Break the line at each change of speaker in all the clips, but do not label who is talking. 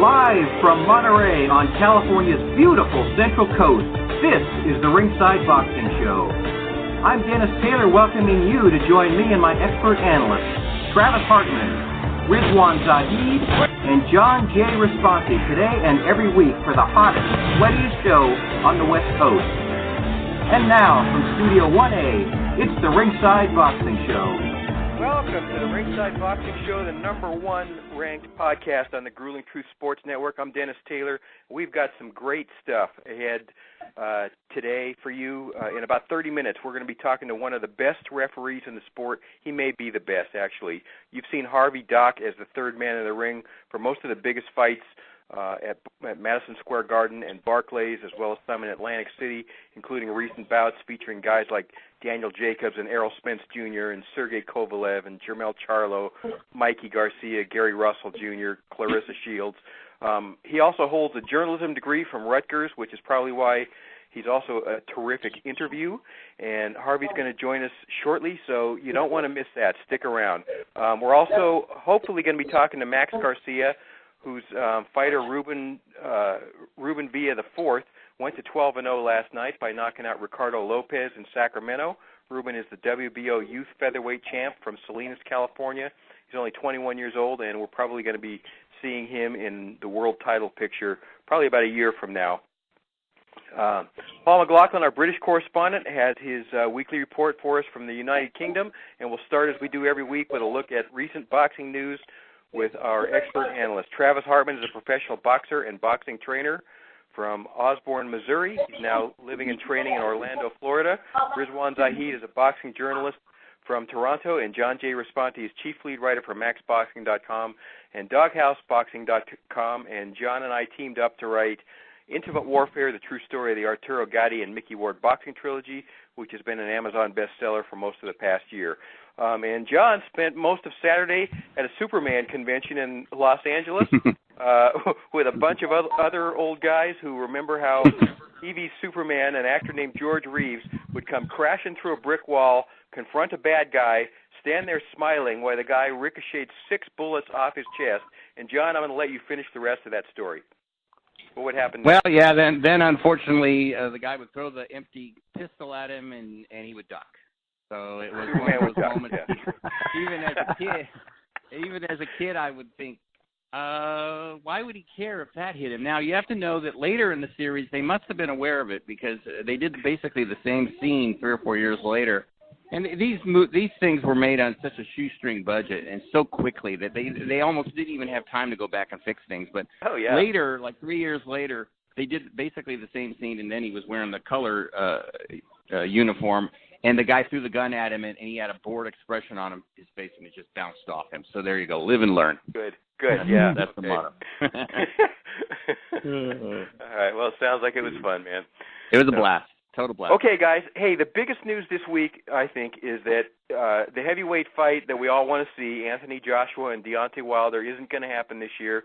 Live from Monterey on California's beautiful Central Coast, this is the Ringside Boxing Show. I'm Dennis Taylor, welcoming you to join me and my expert analysts, Travis Hartman, Rizwaan Zahid, and John J. Raspanti, today and every week for the hottest, sweatiest show on the West Coast. And now, from Studio 1A, it's the Ringside Boxing Show.
Welcome to the Ringside Boxing Show, the #1 ranked podcast on the Grueling Truth Sports Network. I'm Dennis Taylor. We've got some great stuff ahead today for you. In about 30 minutes, we're going to be talking to one of the best referees in the sport. He may be the best, actually. You've seen Harvey Dock as the third man in the ring for most of the biggest fights at Madison Square Garden and Barclays, as well as some in Atlantic City, including recent bouts featuring guys like Daniel Jacobs and Errol Spence Jr. and Sergey Kovalev and Jermell Charlo, Mikey Garcia, Gary Russell Jr., Clarissa Shields. He also holds a journalism degree from Rutgers, which is probably why he's also a terrific interview. And Harvey's going to join us shortly, so you don't want to miss that. Stick around. We're also hopefully going to be talking to Max Garcia, whose fighter Ruben Villa IV went to 12-0 last night by knocking out Ricardo Lopez in Sacramento. Ruben is the WBO youth featherweight champ from Salinas, California. He's only 21 years old, and we're probably going to be seeing him in the world title picture probably about a year from now. Paul McLaughlin, our British correspondent, has his weekly report for us from the United Kingdom, and we'll start, as we do every week, with a look at recent boxing news with our expert analyst. Travis Hartman is a professional boxer and boxing trainer from Osborne, Missouri. He's now living and training in Orlando, Florida. Rizwaan Zahid is a boxing journalist from Toronto, and John J. Raspanti is chief lead writer for MaxBoxing.com and DogHouseBoxing.com, and John and I teamed up to write Intimate Warfare, the true story of the Arturo Gatti and Mickey Ward boxing trilogy, which has been an Amazon bestseller for most of the past year. And John spent most of Saturday at a Superman convention in Los Angeles with a bunch of other old guys who remember how TV Superman, an actor named George Reeves, would come crashing through a brick wall, confront a bad guy, stand there smiling while the guy ricocheted 6 bullets off his chest. And, John, I'm going to let you finish the rest of that story. What would happen next?
Well, yeah, then unfortunately, the guy would throw the empty pistol at him, and he would duck. So it was one of those moments. Yeah. Even as a kid, I would think, why would he care if that hit him? Now, you have to know that later in the series, they must have been aware of it because they did basically the same scene 3 or 4 years later. And these things were made on such a shoestring budget and so quickly that they almost didn't even have time to go back and fix things. But later, like 3 years later, they did basically the same scene, and then he was wearing the color uniform. And the guy threw the gun at him, and he had a bored expression on his face, and it just bounced off him. So there you go. Live and learn.
Good. Yeah.
That's the motto.
All right. Well, it sounds like it was fun, man.
It was a blast. Total blast.
Okay, guys. Hey, the biggest news this week, I think, is that the heavyweight fight that we all want to see, Anthony Joshua and Deontay Wilder, isn't going to happen this year.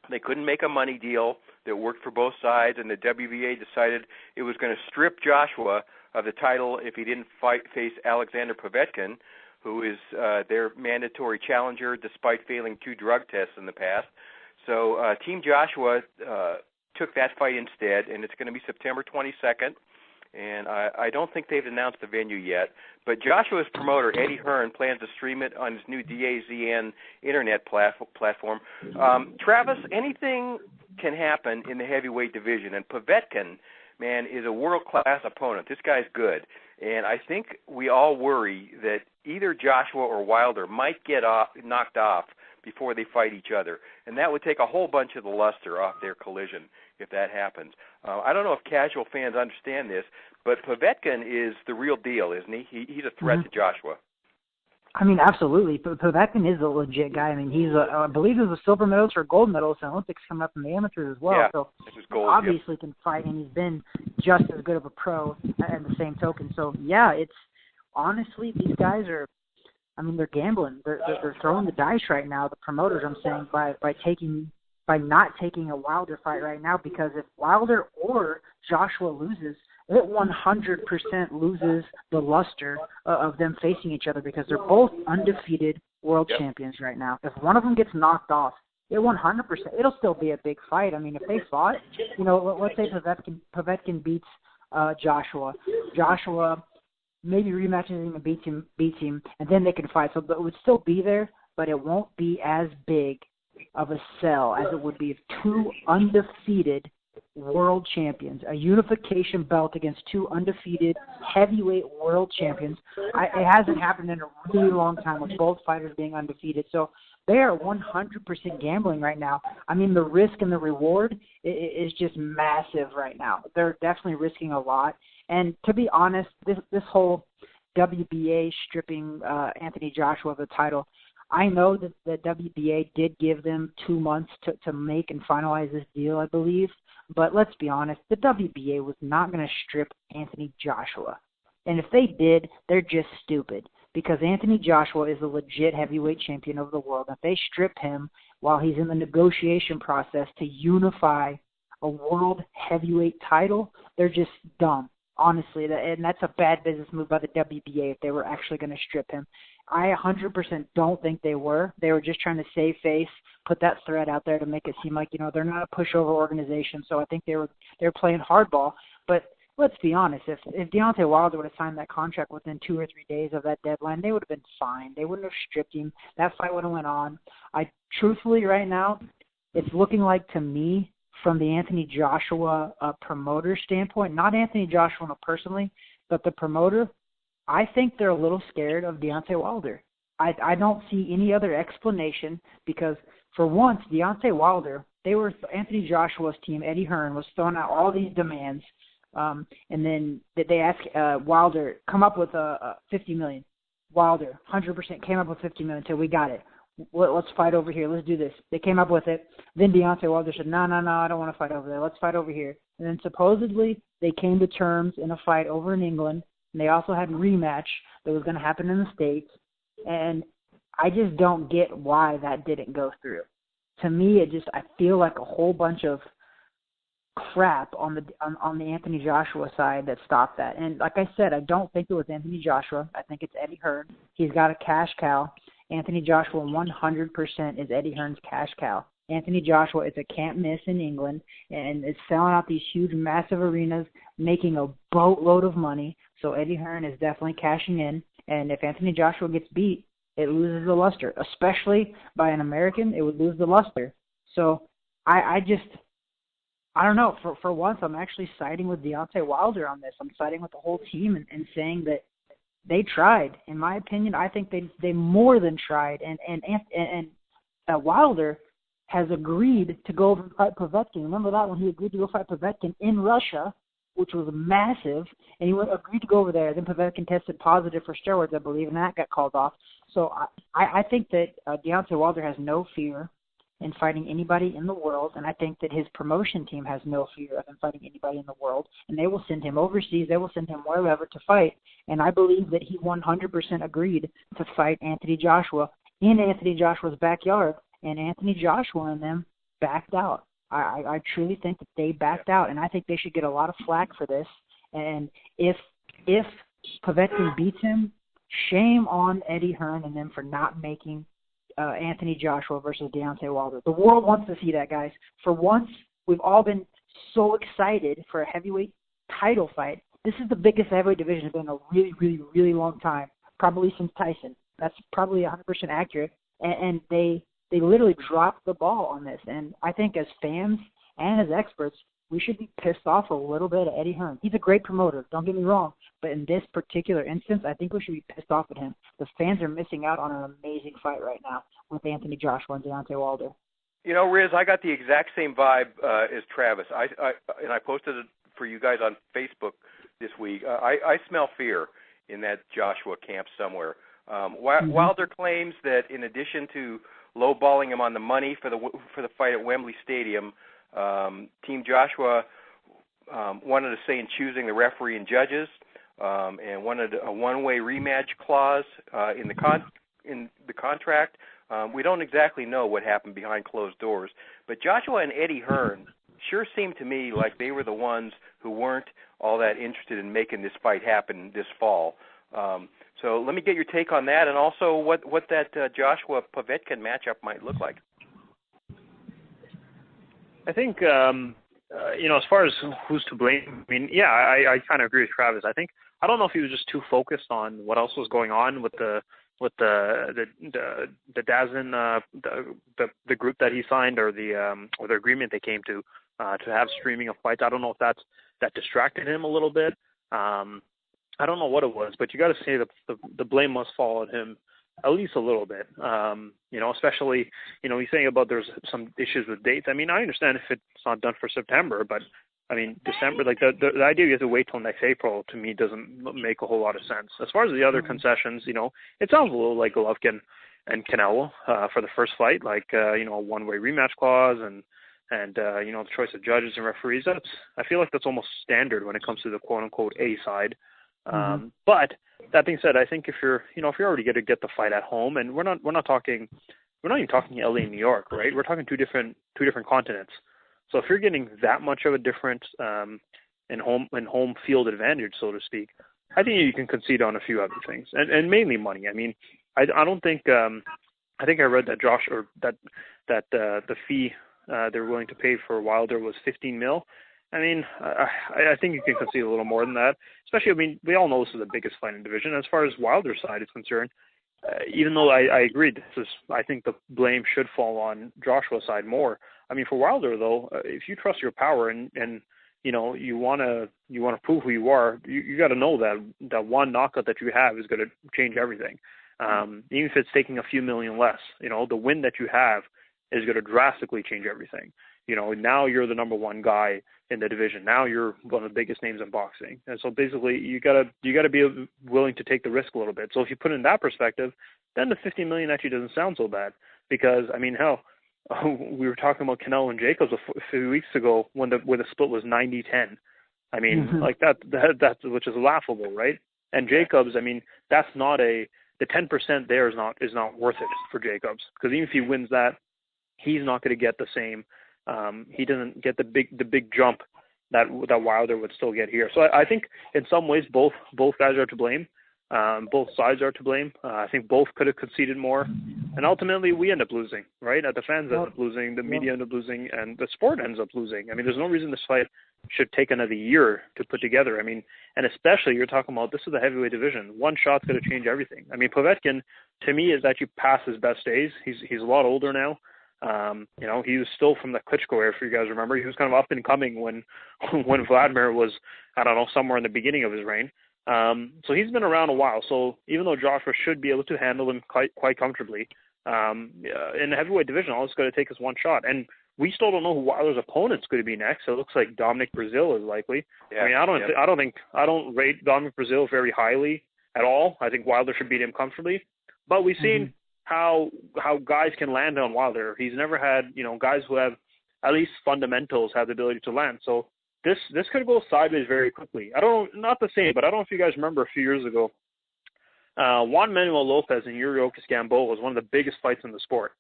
They couldn't make a money deal that worked for both sides, and the WBA decided it was going to strip Joshua of the title if he didn't face Oleksandr Povetkin, who is their mandatory challenger despite failing 2 drug tests in the past. So Team Joshua took that fight instead, and it's going to be September 22nd. And I don't think they've announced the venue yet. But Joshua's promoter, Eddie Hearn, plans to stream it on his new DAZN internet platform. Travis, anything can happen in the heavyweight division, and Povetkin, man, is a world-class opponent. This guy's good. And I think we all worry that either Joshua or Wilder might get knocked off before they fight each other. And that would take a whole bunch of the luster off their collision if that happens. I don't know if casual fans understand this, but Povetkin is the real deal, isn't he? He's a threat to Joshua.
I mean, absolutely. Povetkin is a legit guy. I mean, he's I believe he was a silver medalist or a gold medalist in the Olympics coming up in the amateurs as well.
Yeah,
so
gold,
obviously can fight, and he's been just as good of a pro at the same token. So, yeah, it's honestly, these guys are, I mean, they're gambling. They're throwing the dice right now, the promoters, I'm saying, by not taking a Wilder fight right now, because if Wilder or Joshua loses, it 100% loses the luster of them facing each other, because they're both undefeated world champions right now. If one of them gets knocked off, It 100%. It'll still be a big fight. I mean, if they fought, let's say Povetkin beats Joshua. Joshua maybe rematches him and beats him, and then they can fight. So it would still be there, but it won't be as big of a sell as it would be if two undefeated world champions, a unification belt against two undefeated heavyweight world champions. It hasn't happened in a really long time with both fighters being undefeated. So they are 100% gambling right now. I mean, the risk and the reward is just massive right now. They're definitely risking a lot. And to be honest, this whole WBA stripping Anthony Joshua of the title, I know that the WBA did give them 2 months to make and finalize this deal, I believe. But let's be honest, the WBA was not going to strip Anthony Joshua. And if they did, they're just stupid, because Anthony Joshua is a legit heavyweight champion of the world. If they strip him while he's in the negotiation process to unify a world heavyweight title, they're just dumb, honestly. And that's a bad business move by the WBA if they were actually going to strip him. I 100% don't think they were. They were just trying to save face, put that threat out there to make it seem like, they're not a pushover organization. So I think they were playing hardball. But let's be honest, if Deontay Wilder would have signed that contract within 2 or 3 days of that deadline, they would have been fine. They wouldn't have stripped him. That fight would have went on. Truthfully, right now, it's looking like, to me, from the Anthony Joshua promoter standpoint, not Anthony Joshua personally, but the promoter, I think they're a little scared of Deontay Wilder. I don't see any other explanation, because for once, Deontay Wilder, Anthony Joshua's team, Eddie Hearn, was throwing out all these demands, and then they asked Wilder, come up with $50 million. Wilder, 100% came up with $50 million, said, we got it. Let's fight over here. Let's do this. They came up with it. Then Deontay Wilder said, no, I don't want to fight over there. Let's fight over here. And then supposedly they came to terms in a fight over in England, and they also had a rematch that was going to happen in the States. And I just don't get why that didn't go through. To me, I feel like a whole bunch of crap on the Anthony Joshua side that stopped that. And like I said, I don't think it was Anthony Joshua. I think it's Eddie Hearn. He's got a cash cow. Anthony Joshua 100% is Eddie Hearn's cash cow. Anthony Joshua is a can't miss in England, and is selling out these huge, massive arenas, making a boatload of money. So Eddie Hearn is definitely cashing in. And if Anthony Joshua gets beat, it loses the luster. Especially by an American, it would lose the luster. So I don't know. For once, I'm actually siding with Deontay Wilder on this. I'm siding with the whole team and saying that they tried. In my opinion, I think they more than tried. And Wilder has agreed to go over and fight Povetkin. Remember that when he agreed to go fight Povetkin in Russia, which was massive, and he agreed to go over there. Then Povetkin tested positive for steroids, I believe, and that got called off. So I think that Deontay Wilder has no fear in fighting anybody in the world, and I think that his promotion team has no fear of him fighting anybody in the world, and they will send him overseas, they will send him wherever to fight, and I believe that he 100% agreed to fight Anthony Joshua in Anthony Joshua's backyard, and Anthony Joshua and them backed out. I truly think that they backed out, and I think they should get a lot of flack for this, and if Povetkin beats him, shame on Eddie Hearn and them for not making Anthony Joshua versus Deontay Wilder. The world wants to see that, guys. For once, we've all been so excited for a heavyweight title fight. This is the biggest heavyweight division in a really, really, really long time, probably since Tyson. That's probably 100% accurate. And they literally dropped the ball on this. And I think as fans and as experts, we should be pissed off a little bit at Eddie Hearn. He's a great promoter, don't get me wrong. But in this particular instance, I think we should be pissed off at him. The fans are missing out on an amazing fight right now with Anthony Joshua and Deontay Wilder.
You know, Riz, I got the exact same vibe as Travis. I posted it for you guys on Facebook this week. I smell fear in that Joshua camp somewhere. Wilder claims that in addition to lowballing him on the money for the fight at Wembley Stadium, Team Joshua wanted to say in choosing the referee and judges, and wanted a one-way rematch clause in the contract. We don't exactly know what happened behind closed doors, but Joshua and Eddie Hearn sure seemed to me like they were the ones who weren't all that interested in making this fight happen this fall. So let me get your take on that, and also what that Joshua Povetkin matchup might look like.
I think, as far as who's to blame, I mean, yeah, I kind of agree with Travis. I don't know if he was just too focused on what else was going on with the DAZN, the group that he signed, or the agreement they came to have streaming of fights. I don't know if that distracted him a little bit. I don't know what it was, but you got to say that the blame must fall on him at least a little bit. Especially, he's saying about there's some issues with dates. I mean, I understand if it's not done for September, but I mean, December, like the idea you have to wait till next April, to me, doesn't make a whole lot of sense. As far as the other concessions, it sounds a little like Golovkin and Canelo for the first fight, like, a one-way rematch clause and the choice of judges and referees. I feel like that's almost standard when it comes to the quote-unquote A side. But that being said, I think if you're already going to get the fight at home, and we're not even talking LA and New York, right? We're talking two different continents. So if you're getting that much of a difference in home field advantage, so to speak, I think you can concede on a few other things, and mainly money. I mean, I don't think I think I read that the fee they're willing to pay for Wilder was $15 million. I mean, I think you can concede a little more than that. Especially, I mean, we all know this is the biggest fight in the division. As far as Wilder's side is concerned, even though I agree, I think the blame should fall on Joshua's side more. I mean, for Wilder though, if you trust your power and you want to prove who you are, you got to know that one knockout that you have is going to change everything. Even if it's taking a few million less, the win that you have is going to drastically change everything. Now you're the number one guy in the division. Now you're one of the biggest names in boxing. And so basically you gotta be willing to take the risk a little bit. So if you put it in that perspective, then the $50 million actually doesn't sound so bad, because I mean, hell, we were talking about Canelo and Jacobs a few weeks ago when the split was 90-10. I mean, like that's which is laughable, right? And Jacobs, I mean, that's not the 10% there is not worth it for Jacobs, because even if he wins that, he's not going to get the same. He doesn't get the big jump that Wilder would still get here. So I think in some ways both guys are to blame. Both sides are to blame. I think both could have conceded more, and ultimately we end up losing, right? The fans end up losing, the media end up losing, and the sport ends up losing. I mean, there's no reason this fight should take another year to put together. I mean, and especially you're talking about, this is the heavyweight division. One shot's going to change everything. I mean, Povetkin, to me, is actually past his best days. He's a lot older now. He was still from the Klitschko era, if you guys remember. He was kind of up and coming when Vladimir was, I don't know, somewhere in the beginning of his reign. So he's been around a while. So even though Joshua should be able to handle him quite comfortably, in the heavyweight division, all it's going to take is one shot. And we still don't know who Wilder's opponent's going to be next. So it looks like Dominic Breazeale is likely. Yeah, I mean, I don't rate Dominic Breazeale very highly at all. I think Wilder should beat him comfortably. But we've seen how guys can land on Wilder. He's never had, guys who have at least fundamentals have the ability to land. So this could go sideways very quickly. Not the same, but I don't know if you guys remember a few years ago, Juan Manuel Lopez and Yuriorkis Gamboa was one of the biggest fights in the sport.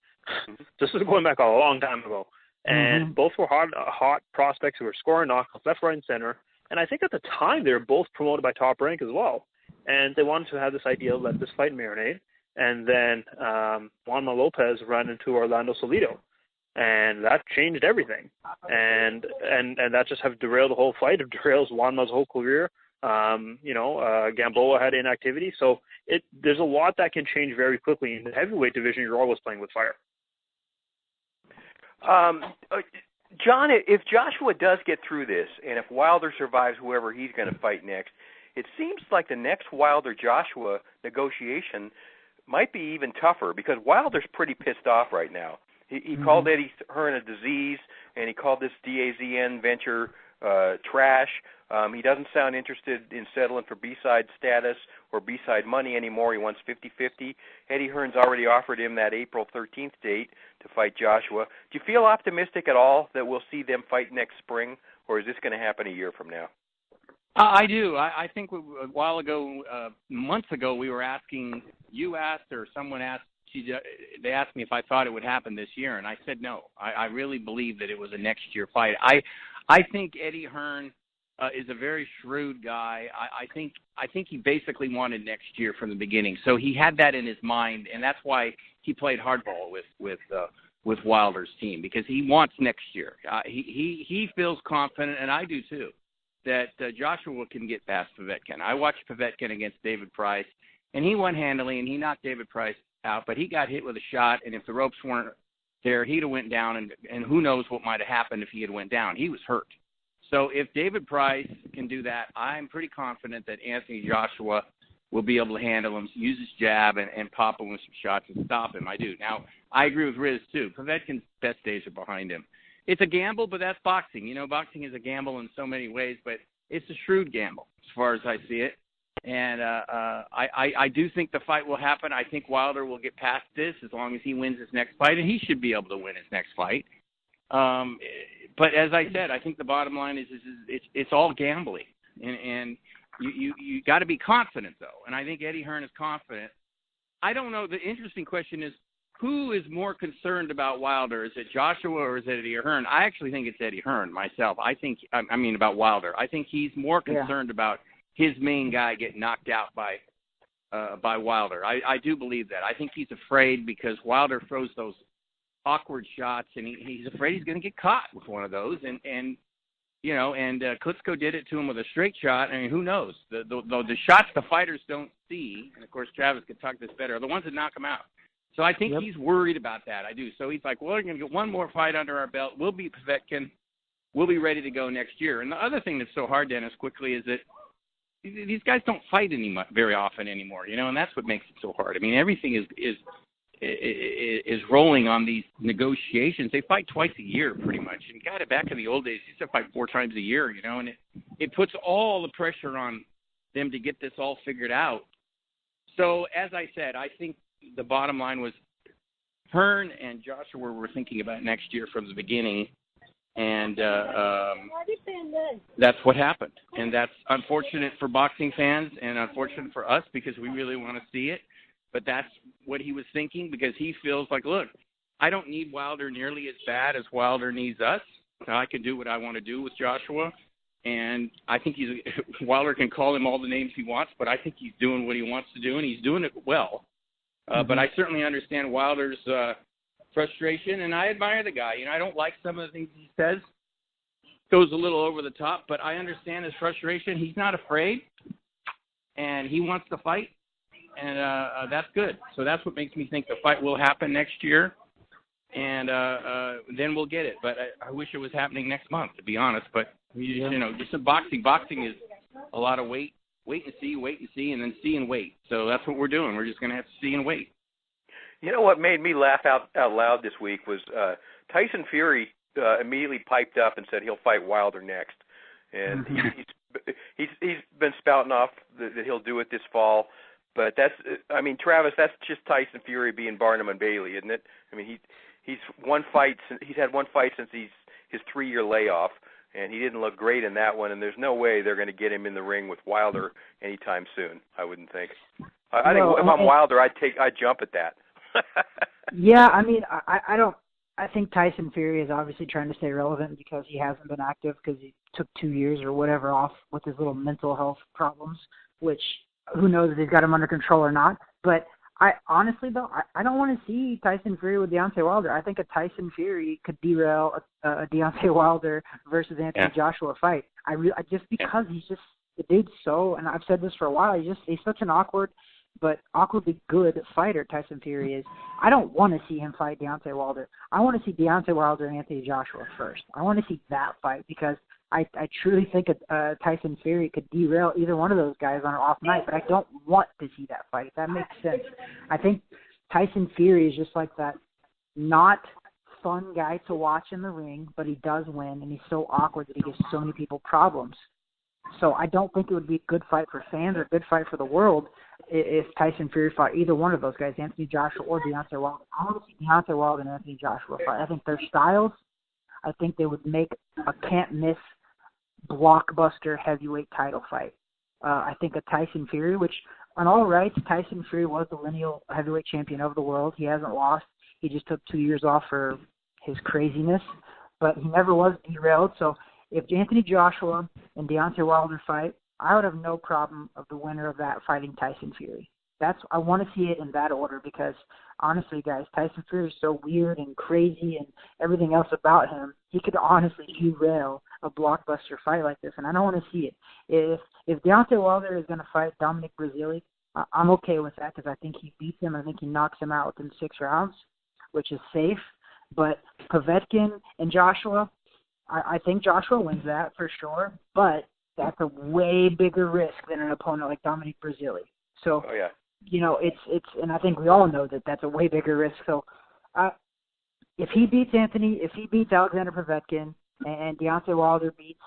This is going back a long time ago. And both were hot prospects who were scoring knockouts left, right, and center. And I think at the time they were both promoted by Top Rank as well. And they wanted to have this idea of let this fight marinate. And then Juan Manuel Lopez ran into Orlando Salido. And that changed everything. And that just have derailed the whole fight. It derails Juanma's whole career. Gamboa had inactivity. So there's a lot that can change very quickly. In the heavyweight division, you're always playing with fire.
John, if Joshua does get through this, and if Wilder survives whoever he's going to fight next, it seems like the next Wilder-Joshua negotiation might be even tougher, because Wilder's pretty pissed off right now. He called Eddie Hearn a disease, and he called this DAZN venture trash. He doesn't sound interested in settling for B-side status or B-side money anymore. He wants 50-50. Eddie Hearn's already offered him that April 13th date to fight Joshua. Do you feel optimistic at all that we'll see them fight next spring, or is this going to happen a year from now?
I do. I think a while ago, months ago, we were asking, you asked or someone asked, they asked me if I thought it would happen this year, and I said no. I really believe that it was a next year fight. I think Eddie Hearn is a very shrewd guy. I think he basically wanted next year from the beginning. So he had that in his mind, and that's why he played hardball with with Wilder's team because he wants next year. He feels confident, and I do too, that Joshua can get past Povetkin. I watched Povetkin against David Price, and he won handily, and he knocked David Price out, but he got hit with a shot, and if the ropes weren't there, he'd have went down, and who knows what might have happened if he had went down. He was hurt. So if David Price can do that, I'm pretty confident that Anthony Joshua will be able to handle him, use his jab, and pop him with some shots and stop him. I do. Now, I agree with Riz, too. Povetkin's best days are behind him. It's a gamble, but that's boxing. You know, boxing is a gamble in so many ways, but it's a shrewd gamble as far as I see it. And I do think the fight will happen. I think Wilder will get past this as long as he wins his next fight, and he should be able to win his next fight. But as I said, I think the bottom line is it's all gambling, and you got to be confident though. And I think Eddie Hearn is confident. I don't know. The interesting question is, who is more concerned about Wilder? Is it Joshua or is it Eddie Hearn? I actually think it's Eddie Hearn myself. I mean about Wilder. I think he's more concerned about his main guy getting knocked out by Wilder. I do believe that. I think he's afraid because Wilder throws those awkward shots, and he's afraid he's going to get caught with one of those. And you know, and Klitschko did it to him with a straight shot. I mean, who knows? The shots the fighters don't see, and of course Travis could talk this better, are the ones that knock him out. So I think he's worried about that. I do. So he's like, well, we're going to get one more fight under our belt. We'll beat Povetkin. We'll be ready to go next year. And the other thing that's so hard, Dennis, quickly, is that these guys don't fight very often anymore, you know, and that's what makes it so hard. I mean, everything is rolling on these negotiations. They fight twice a year, pretty much. And God, back in the old days, they used to fight 4 times a year, you know, and it puts all the pressure on them to get this all figured out. So, as I said, I think the bottom line was Hearn and Joshua were thinking about next year from the beginning, and that's what happened. And that's unfortunate for boxing fans and unfortunate for us because we really want to see it. But that's what he was thinking because he feels like, look, I don't need Wilder nearly as bad as Wilder needs us. I can do what I want to do with Joshua. And I think Wilder can call him all the names he wants, but I think he's doing what he wants to do, and he's doing it well. But I certainly understand Wilder's frustration, and I admire the guy. You know, I don't like some of the things he says. Goes a little over the top, but I understand his frustration. He's not afraid, and he wants to fight, and that's good. So that's what makes me think the fight will happen next year, and then we'll get it. But I wish it was happening next month, to be honest. But, you know, just boxing. Boxing is a lot of wait and see, and then see and wait. So that's what we're doing. We're just going to have to see and wait.
You know what made me laugh out loud this week was Tyson Fury immediately piped up and said he'll fight Wilder next, and he's been spouting off that he'll do it this fall. But Travis, that's just Tyson Fury being Barnum and Bailey, isn't it? I mean, he's had one fight since his 3-year layoff, and he didn't look great in that one. And there's no way they're going to get him in the ring with Wilder anytime soon. I wouldn't think. I think if I'm Wilder, I'd jump at that.
Yeah, I mean, I think Tyson Fury is obviously trying to stay relevant because he hasn't been active because he took 2 years or whatever off with his little mental health problems, which who knows if he's got him under control or not. But I honestly, though, I don't want to see Tyson Fury with Deontay Wilder. I think a Tyson Fury could derail a Deontay Wilder versus Anthony Joshua fight. Just because he's just, the dude's so, and I've said this for a while, he's such an awkwardly good fighter, Tyson Fury is. I don't want to see him fight Deontay Wilder. I want to see Deontay Wilder and Anthony Joshua first. I want to see that fight because I truly think Tyson Fury could derail either one of those guys on an off night, but I don't want to see that fight, if that makes sense. I think Tyson Fury is just like that not fun guy to watch in the ring, but he does win, and he's so awkward that he gives so many people problems. So I don't think it would be a good fight for fans or a good fight for the world if Tyson Fury fought either one of those guys, Anthony Joshua or Deontay Wilder. I want to see Deontay Wilder and Anthony Joshua fight. I think their styles, I think they would make a can't-miss blockbuster heavyweight title fight. I think a Tyson Fury, which on all rights, Tyson Fury was the lineal heavyweight champion of the world. He hasn't lost. He just took 2 years off for his craziness, but he never was derailed. So if Anthony Joshua and Deontay Wilder fight, I would have no problem of the winner of that fighting Tyson Fury. I want to see it in that order because honestly, guys, Tyson Fury is so weird and crazy and everything else about him. He could honestly derail a blockbuster fight like this, and I don't want to see it. If Deontay Wilder is going to fight Dominic Breazeale, I'm okay with that because I think he beats him. I think he knocks him out within 6 rounds, which is safe. But Povetkin and Joshua, I think Joshua wins that for sure, but that's a way bigger risk than an opponent like Dominic Breazeale. So, it's and I think we all know that that's a way bigger risk. So, if he beats Oleksandr Povetkin and Deontay Wilder beats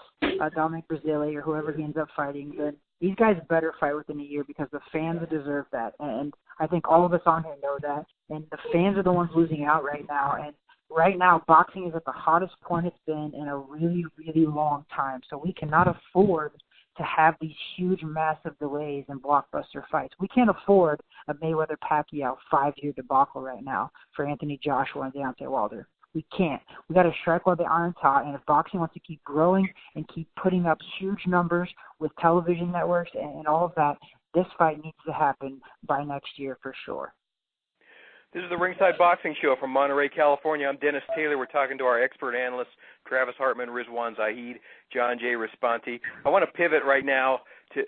Dominic Breazeale or whoever he ends up fighting, then these guys better fight within a year because the fans deserve that. And I think all of us on here know that. And the fans are the ones losing out right now. And right now, boxing is at the hottest point it's been in a really, really long time. So we cannot afford to have these huge, massive delays in blockbuster fights. We can't afford a Mayweather-Pacquiao 5-year debacle right now for Anthony Joshua and Deontay Wilder. We can't. We got to strike while the iron's hot, and if boxing wants to keep growing and keep putting up huge numbers with television networks and all of that, this fight needs to happen by next year for sure.
This is the Ringside Boxing Show from Monterey, California. I'm Dennis Taylor. We're talking to our expert analysts, Travis Hartman, Rizwaan Zahid, John J. Raspanti. I want to pivot right now to,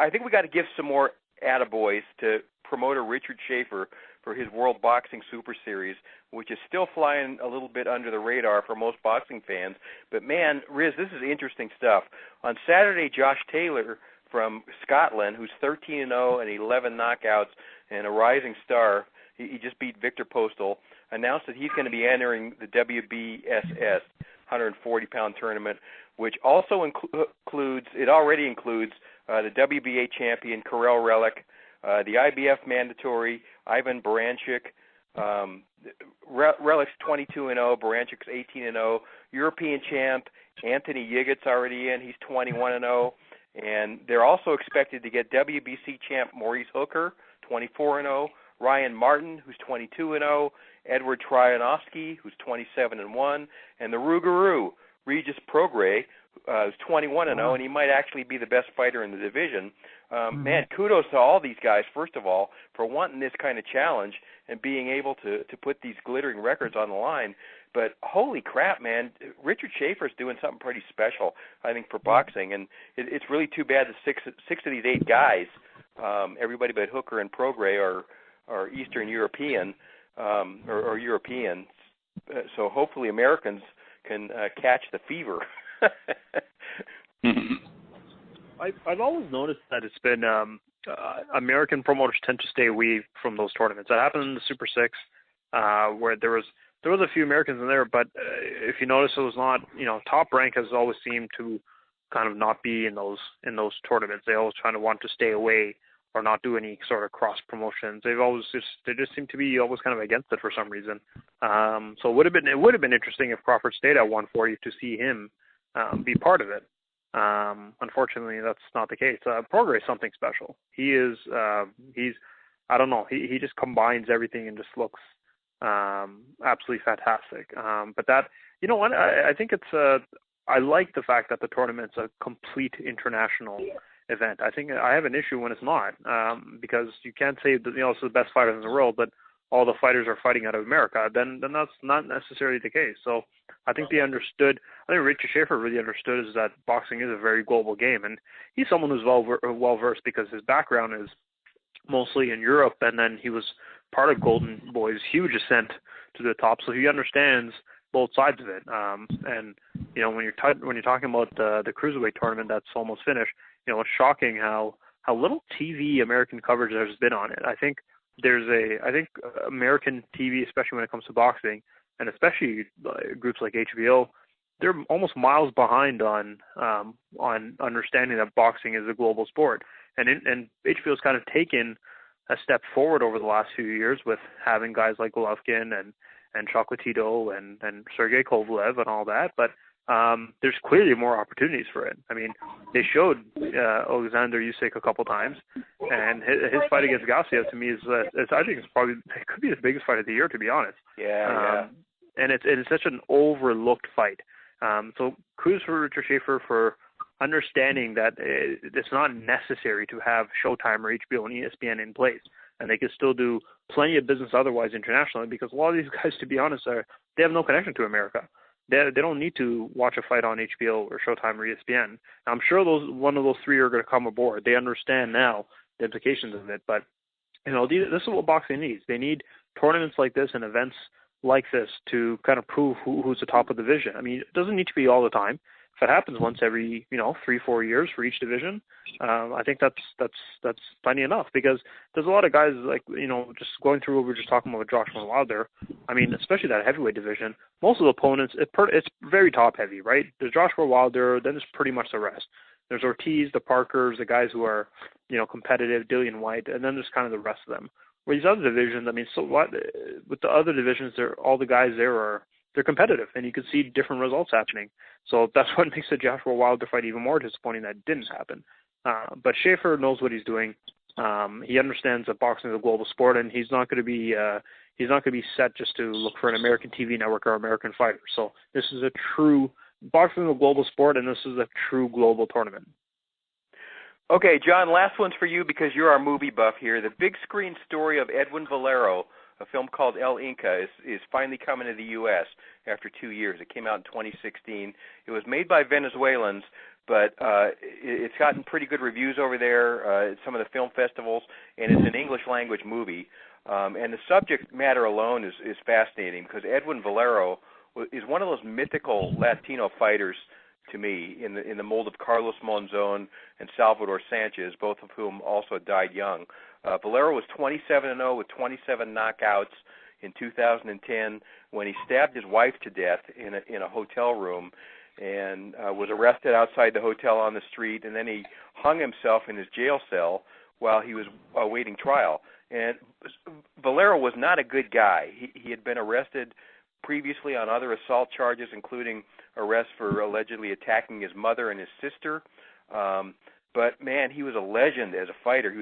I think we got to give some more attaboys to promoter Richard Schaefer for his World Boxing Super Series, which is still flying a little bit under the radar for most boxing fans. But, man, Riz, this is interesting stuff. On Saturday, Josh Taylor from Scotland, who's 13-0 and 11 knockouts and a rising star, he just beat Victor Postal, announced that he's going to be entering the WBSS 140-pound tournament, which also includes the WBA champion Karel Relic, the IBF mandatory Ivan Baranchik. Relic's 22-0, Baranchik's 18-0. European champ Anthony Yigit's already in. He's 21-0. And they're also expected to get WBC champ Maurice Hooker, 24-0. Ryan Martin, who's 22-0, Edward Trojanowski, who's 27-1, and the Rougarou, Regis Prograis, who's 21-0, and he might actually be the best fighter in the division. Man, kudos to all these guys, first of all, for wanting this kind of challenge and being able to put these glittering records on the line. But holy crap, man, Richard Schaefer's doing something pretty special, I think, for boxing. And it's really too bad that six of these 8 guys, everybody but Hooker and Prograis, are Eastern European or European. So hopefully Americans can catch the fever.
I've always noticed that it's been American promoters tend to stay away from those tournaments. That happened in the Super 6, where there was a few Americans in there, but if you notice, it was not, Top Rank has always seemed to kind of not be in those tournaments. They always try to want to stay away or not do any sort of cross promotions. They just seem to be always kind of against it for some reason. So it would have been interesting if Crawford stayed at 140 to see him be part of it. Unfortunately, that's not the case. Prograis is something special. He's I don't know. He just combines everything and just looks absolutely fantastic. But that, what, I think it's I like the fact that the tournament's a complete international event. I think I have an issue when it's not, because you can't say that it's the best fighters in the world, but all the fighters are fighting out of America. Then that's not necessarily the case. So I think they understood. I think Richard Schaefer really understood is that boxing is a very global game, and he's someone who's well versed because his background is mostly in Europe, and then he was part of Golden Boy's huge ascent to the top, so he understands both sides of it. And when you're talking about the cruiserweight tournament that's almost finished, it's shocking how little TV American coverage there's been on it. I think American TV, especially when it comes to boxing, and especially groups like HBO, they're almost miles behind on understanding that boxing is a global sport. And HBO's kind of taken a step forward over the last few years with having guys like Golovkin and Chocolatito and Sergey Kovalev and all that, but there's clearly more opportunities for it. I mean, they showed Oleksandr Usyk a couple times, and his fight against Gassiev to me is I think it could be his biggest fight of the year, to be honest.
Yeah.
And it's such an overlooked fight. So kudos for Richard Schaefer for understanding that it's not necessary to have Showtime or HBO and ESPN in place. and they can still do plenty of business otherwise internationally, because a lot of these guys, to be honest, they have no connection to America. They don't need to watch a fight on HBO or Showtime or ESPN. I'm sure one of those three are going to come aboard. They understand now the implications of it. But, this is what boxing needs. They need tournaments like this and events like this to kind of prove who's the top of the division. I mean, it doesn't need to be all the time. If it happens once every 3-4 years for each division, I think that's plenty enough, because there's a lot of guys just going through what we were just talking about with Joshua Wilder. I mean, especially that heavyweight division, most of the opponents, it's very top heavy, right? There's Joshua Wilder, then there's pretty much the rest. There's Ortiz, the Parkers, the guys who are competitive, Dillian White, and then there's kind of the rest of them. Where these other divisions, I mean, so what? With the other divisions, all the guys there they're competitive, and you can see different results happening. So that's what makes the Joshua Wilder fight even more disappointing that it didn't happen. But Schaefer knows what he's doing. He understands that boxing is a global sport, and he's not going to be set just to look for an American TV network or American fighter. So this is boxing is a global sport, and this is a true global tournament.
Okay, John, last one's for you because you're our movie buff here. The big screen story of Edwin Valero, a film called El Inca, is finally coming to the U.S. after 2 years. It came out in 2016. It was made by Venezuelans, but it's gotten pretty good reviews over there at some of the film festivals, and it's an English-language movie. And the subject matter alone is fascinating, because Edwin Valero is one of those mythical Latino fighters to me, in the mold of Carlos Monzon and Salvador Sanchez, both of whom also died young. Valero was 27-0 with 27 knockouts in 2010 when he stabbed his wife to death in a hotel room, and was arrested outside the hotel on the street, and then he hung himself in his jail cell while he was awaiting trial. And Valero was not a good guy. He had been arrested previously on other assault charges, including arrest for allegedly attacking his mother and his sister. But man, he was a legend as a fighter. He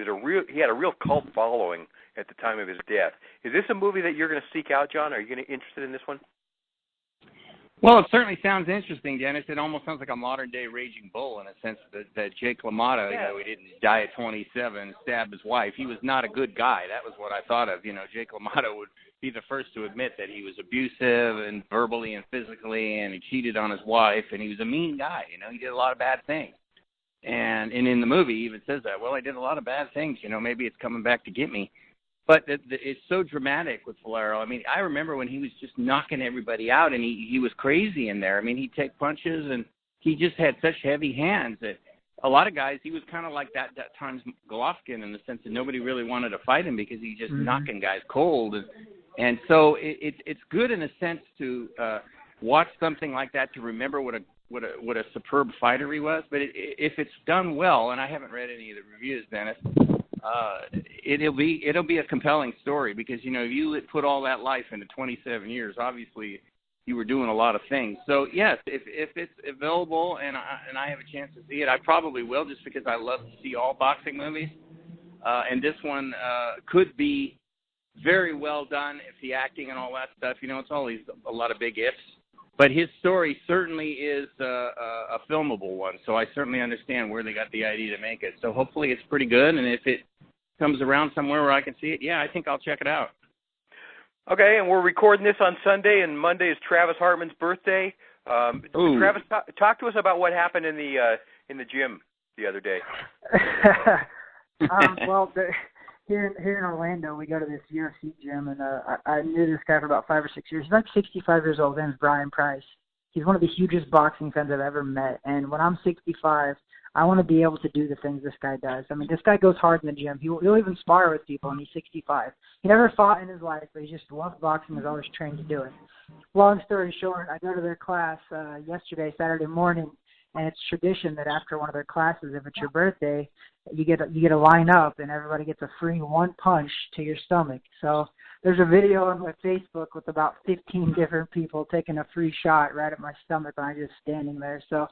had a real cult following at the time of his death. Is this a movie that you're going to seek out, John? Are you going to be interested in this one?
Well, it certainly sounds interesting, Dennis. It almost sounds like a modern-day Raging Bull in a sense that Jake LaMotta, he didn't die at 27, stab his wife. He was not a good guy. That was what I thought of. Jake LaMotta would be the first to admit that he was abusive and verbally and physically, and he cheated on his wife, and he was a mean guy. He did a lot of bad things. And in the movie, he even says that, well, I did a lot of bad things. Maybe it's coming back to get me. But it's so dramatic with Valero. I mean, I remember when he was just knocking everybody out, and he was crazy in there. I mean, he'd take punches, and he just had such heavy hands that a lot of guys, he was kind of like that times Golovkin in the sense that nobody really wanted to fight him because he's just knocking guys cold. And so it's good in a sense to watch something like that, to remember what a superb fighter he was. But if it's done well, and I haven't read any of the reviews, Dennis, it'll be a compelling story, because you put all that life into 27 years. Obviously, you were doing a lot of things. So yes, if it's available and I have a chance to see it, I probably will, just because I love to see all boxing movies. And this one could be very well done if the acting and all that stuff. It's always a lot of big ifs. But his story certainly is a filmable one, so I certainly understand where they got the idea to make it. So hopefully it's pretty good, and if it comes around somewhere where I can see it, I think I'll check it out.
Okay, and we're recording this on Sunday, and Monday is Travis Hartman's birthday. Travis, talk to us about what happened in the gym the other day.
Here in Orlando, we go to this UFC gym, and I knew this guy for about 5 or 6 years. He's like 65 years old. His name is Brian Price. He's one of the hugest boxing fans I've ever met. And when I'm 65, I want to be able to do the things this guy does. I mean, this guy goes hard in the gym. He'll even spar with people, and he's 65. He never fought in his life, but he just loves boxing and is always trained to do it. Long story short, I go to their class yesterday, Saturday morning, and it's tradition that after one of their classes, if it's your birthday, you get to line up, and everybody gets a free one punch to your stomach. So there's a video on my Facebook with about 15 different people taking a free shot right at my stomach when I'm just standing there. So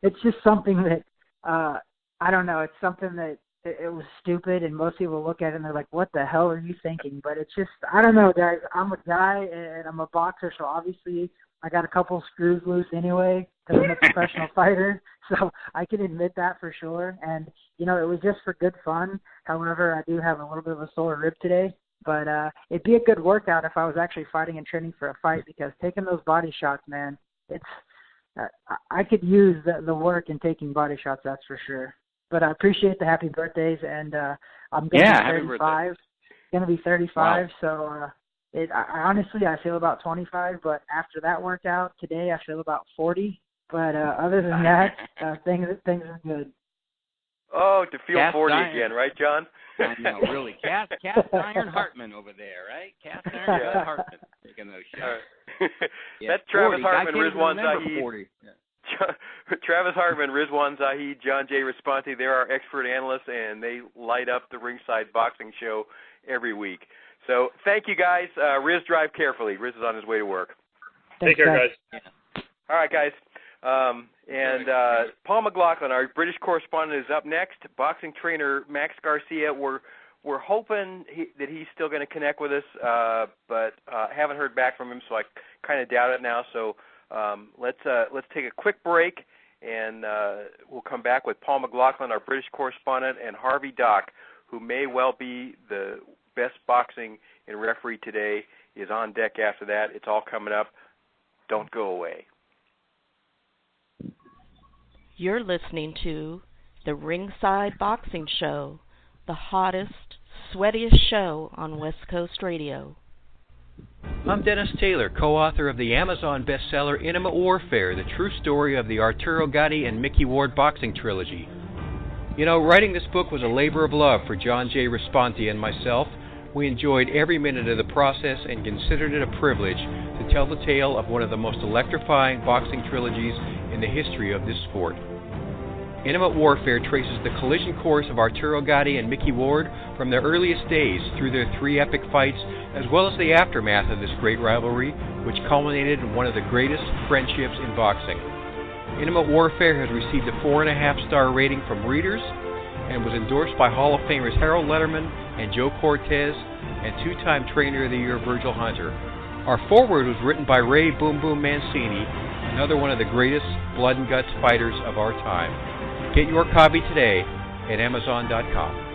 it's just something that, I don't know, it's something that it was stupid, and most people look at it and they're like, what the hell are you thinking? But it's just, I don't know, guys. I'm a guy, and I'm a boxer, so obviously I got a couple screws loose anyway because I'm a professional fighter, so I can admit that for sure. And, it was just for good fun. However, I do have a little bit of a sore rib today. But it'd be a good workout if I was actually fighting and training for a fight, because taking those body shots, man, it's I could use the work in taking body shots, that's for sure. But I appreciate the happy birthdays, and I'm going to be 35. Going to be 35, wow. So I honestly, I feel about 25, but after that workout today, I feel about 40. But other than that, things are good.
Oh, to feel 40 again, right, John?
I know, really. Cast iron Hartman over there, right? Cast iron Hartman taking those shots.
That's Travis Hartman, Rizwaan Zahid. Travis Hartman, Rizwaan Zahid, John J. Raspanti, they're our expert analysts, and they light up the Ringside Boxing Show every week. So thank you, guys. Riz, drive carefully. Riz is on his way to work.
Take care, guys.
Yeah. All right, guys. Paul McLaughlin, our British correspondent, is up next. Boxing trainer Max Garcia. We're hoping that he's still going to connect with us, but haven't heard back from him, so I kind of doubt it now. So let's take a quick break, and we'll come back with Paul McLaughlin, our British correspondent, and Harvey Dock, who may well be the best boxing and referee today, is on deck after that. It's all coming up. Don't go away.
You're listening to the Ringside Boxing Show, the hottest, sweatiest show on West Coast radio.
I'm Dennis Taylor, co-author of the Amazon bestseller Intimate Warfare, the true story of the Arturo Gatti and Mickey Ward boxing trilogy. Writing this book was a labor of love for John J. Raspanti and myself. We enjoyed every minute of the process and considered it a privilege to tell the tale of one of the most electrifying boxing trilogies in the history of this sport. Intimate Warfare traces the collision course of Arturo Gatti and Mickey Ward from their earliest days through their 3 epic fights, as well as the aftermath of this great rivalry, which culminated in one of the greatest friendships in boxing. Intimate Warfare has received a 4.5-star rating from readers and was endorsed by Hall of Famers Harold Letterman and Joe Cortez and 2-time Trainer of the Year Virgil Hunter. Our foreword was written by Ray Boom Boom Mancini, another one of the greatest blood and guts fighters of our time. Get your copy today at Amazon.com.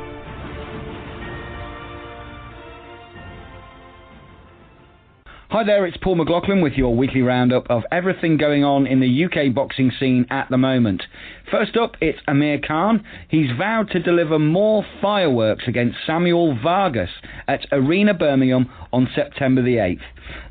Hi there, it's Paul McLaughlin with your weekly roundup of everything going on in the UK boxing scene at the moment. First up, it's Amir Khan. He's vowed to deliver more fireworks against Samuel Vargas at Arena Birmingham on September the 8th.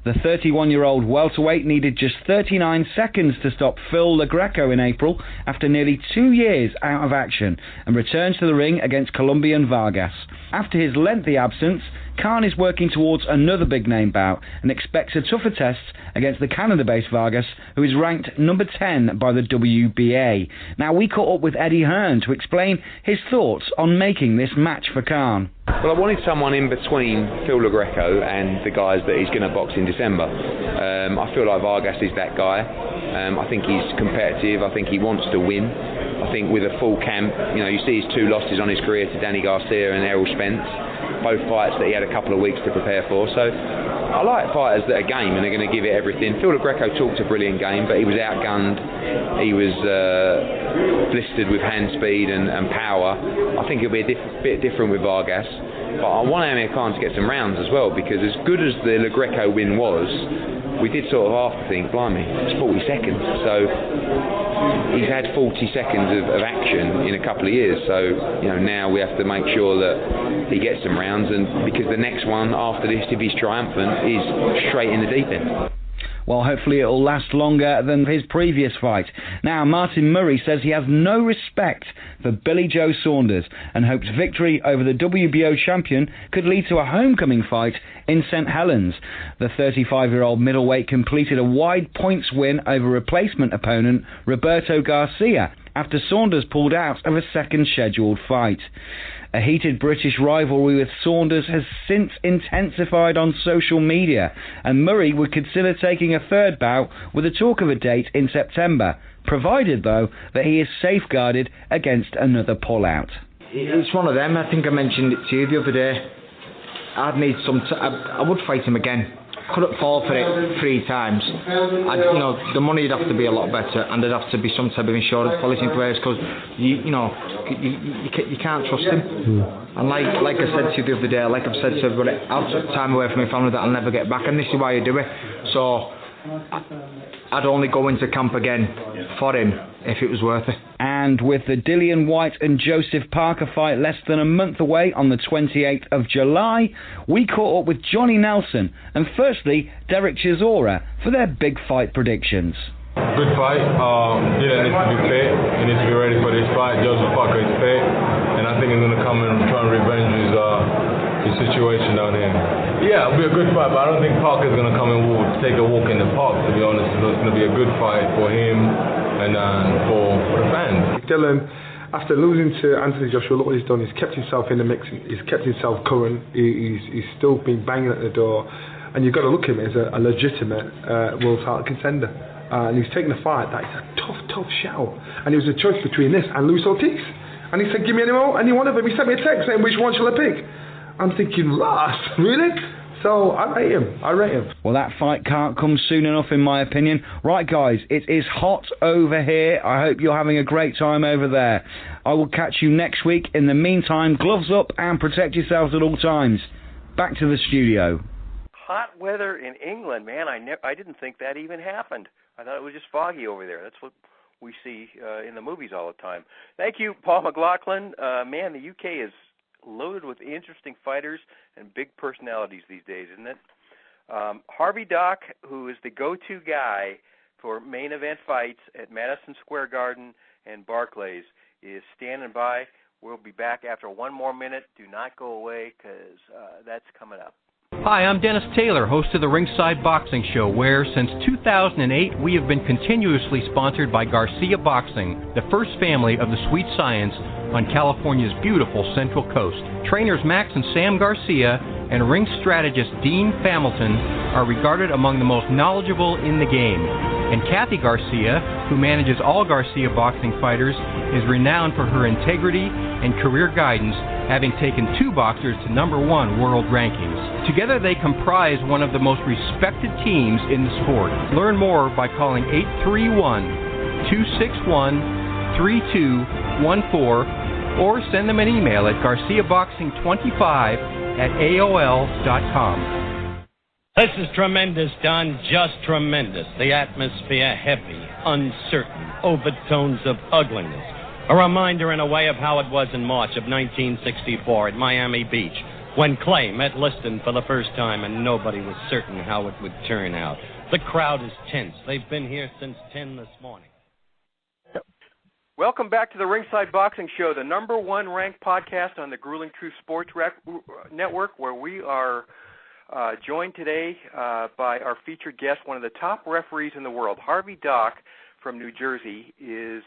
The 31-year-old welterweight needed just 39 seconds to stop Phil LaGreco in April after nearly 2 years out of action and returns to the ring against Colombian Vargas. After his lengthy absence, Khan is working towards another big-name bout and expects a tougher test against the Canada-based Vargas, who is ranked number 10 by the WBA. Now, we caught up with Eddie Hearn to explain his thoughts on making this match for Khan.
Well, I wanted someone in between Phil LaGreco and the guys that he's going to box in December. I feel like Vargas is that guy. I think he's competitive. I think he wants to win. I think with a full camp, you see his 2 losses on his career to Danny Garcia and Errol Spence, both fights that he had a couple of weeks to prepare for. So I like fighters that are game and are going to give it everything. Phil LaGreco talked a brilliant game, but he was outgunned. He was blistered with hand speed and power. I think it'll be a bit different with Vargas. But I want Amir Khan to get some rounds as well, because as good as the LaGreco win was, we did sort of half think, blimey, it's 40 seconds. So he's had 40 seconds of action in a couple of years. So, now we have to make sure that he gets some rounds, and because the next one after this, if he's triumphant, is straight in the deep end.
Well, hopefully it'll last longer than his previous fight. Now, Martin Murray says he has no respect for Billy Joe Saunders and hopes victory over the WBO champion could lead to a homecoming fight in St. Helens. The 35-year-old middleweight completed a wide points win over replacement opponent Roberto Garcia after Saunders pulled out of a second scheduled fight. A heated British rivalry with Saunders has since intensified on social media, and Murray would consider taking a third bout with a talk of a date in September, provided, though, that he is safeguarded against another pullout.
It's one of them. I think I mentioned it to you the other day. I'd need I would fight him again. couldn't fall for it 3 times. The money'd have to be a lot better, and there'd have to be some type of insurance policy in place, because you can't trust him. And like I said to you the other day, like I've said to everybody, I'll take time away from my family that I'll never get back, and this is why you do it. So I'd only go into camp again for him if it was worth it.
And with the Dillian Whyte and Joseph Parker fight less than a month away on the 28th of July, we caught up with Johnny Nelson and firstly Derek Chisora for their big fight predictions.
Good fight. Dylan needs to be fit. He needs to be ready for this fight. Joseph Parker is fit, and I think he's going to come and try and revenge his situation down here. Yeah, it'll be a good fight, but I don't think Parker's going to come and take a walk in the park, to be honest. It's going to be a good fight for him and for the fans.
Dylan, after losing to Anthony Joshua, look what he's done. He's kept himself in the mix. He's kept himself current. He's still been banging at the door, and you've got to look at him as a legitimate world title contender. And he's taken a fight that is a tough shout. And it was a choice between this and Luis Ortiz. And he said, give me any one of them. He sent me a text saying, which one shall I pick? I'm thinking, Ross, really? So I rate him.
Well, that fight can't come soon enough, in my opinion. Right, guys, it is hot over here. I hope you're having a great time over there. I will catch you next week. In the meantime, gloves up and protect yourselves at all times. Back to the studio.
Hot weather in England, man. I didn't think that even happened. I thought it was just foggy over there. That's what we see in the movies all the time. Thank you, Paul McLaughlin. Man, the UK is loaded with interesting fighters and big personalities these days, isn't it? Harvey Dock, who is the go-to guy for main event fights at Madison Square Garden and Barclays, is standing by. We'll be back after one more minute. Do not go away, because that's coming up.
Hi, I'm Dennis Taylor, host of the Ringside Boxing Show, where since 2008 we have been continuously sponsored by Garcia Boxing, the first family of the sweet science on California's beautiful Central Coast. Trainers Max and Sam Garcia and ring strategist Dean Familton are regarded among the most knowledgeable in the game. And Kathy Garcia, who manages all Garcia boxing fighters, is renowned for her integrity and career guidance, having taken 2 boxers to #1 world rankings. Together they comprise one of the most respected teams in the sport. Learn more by calling 831-261-3214 or send them an email at garciaboxing25@aol.com.
This is tremendous, Don, just tremendous. The atmosphere heavy, uncertain, overtones of ugliness. A reminder in a way of how it was in March of 1964 at Miami Beach, when Clay met Liston for the first time and nobody was certain how it would turn out. The crowd is tense. They've been here since 10 this morning.
Welcome back to the Ringside Boxing Show, the #1 ranked podcast on the Grueling Truth Sports Network, where we are joined today by our featured guest, one of the top referees in the world. Harvey Dock from New Jersey is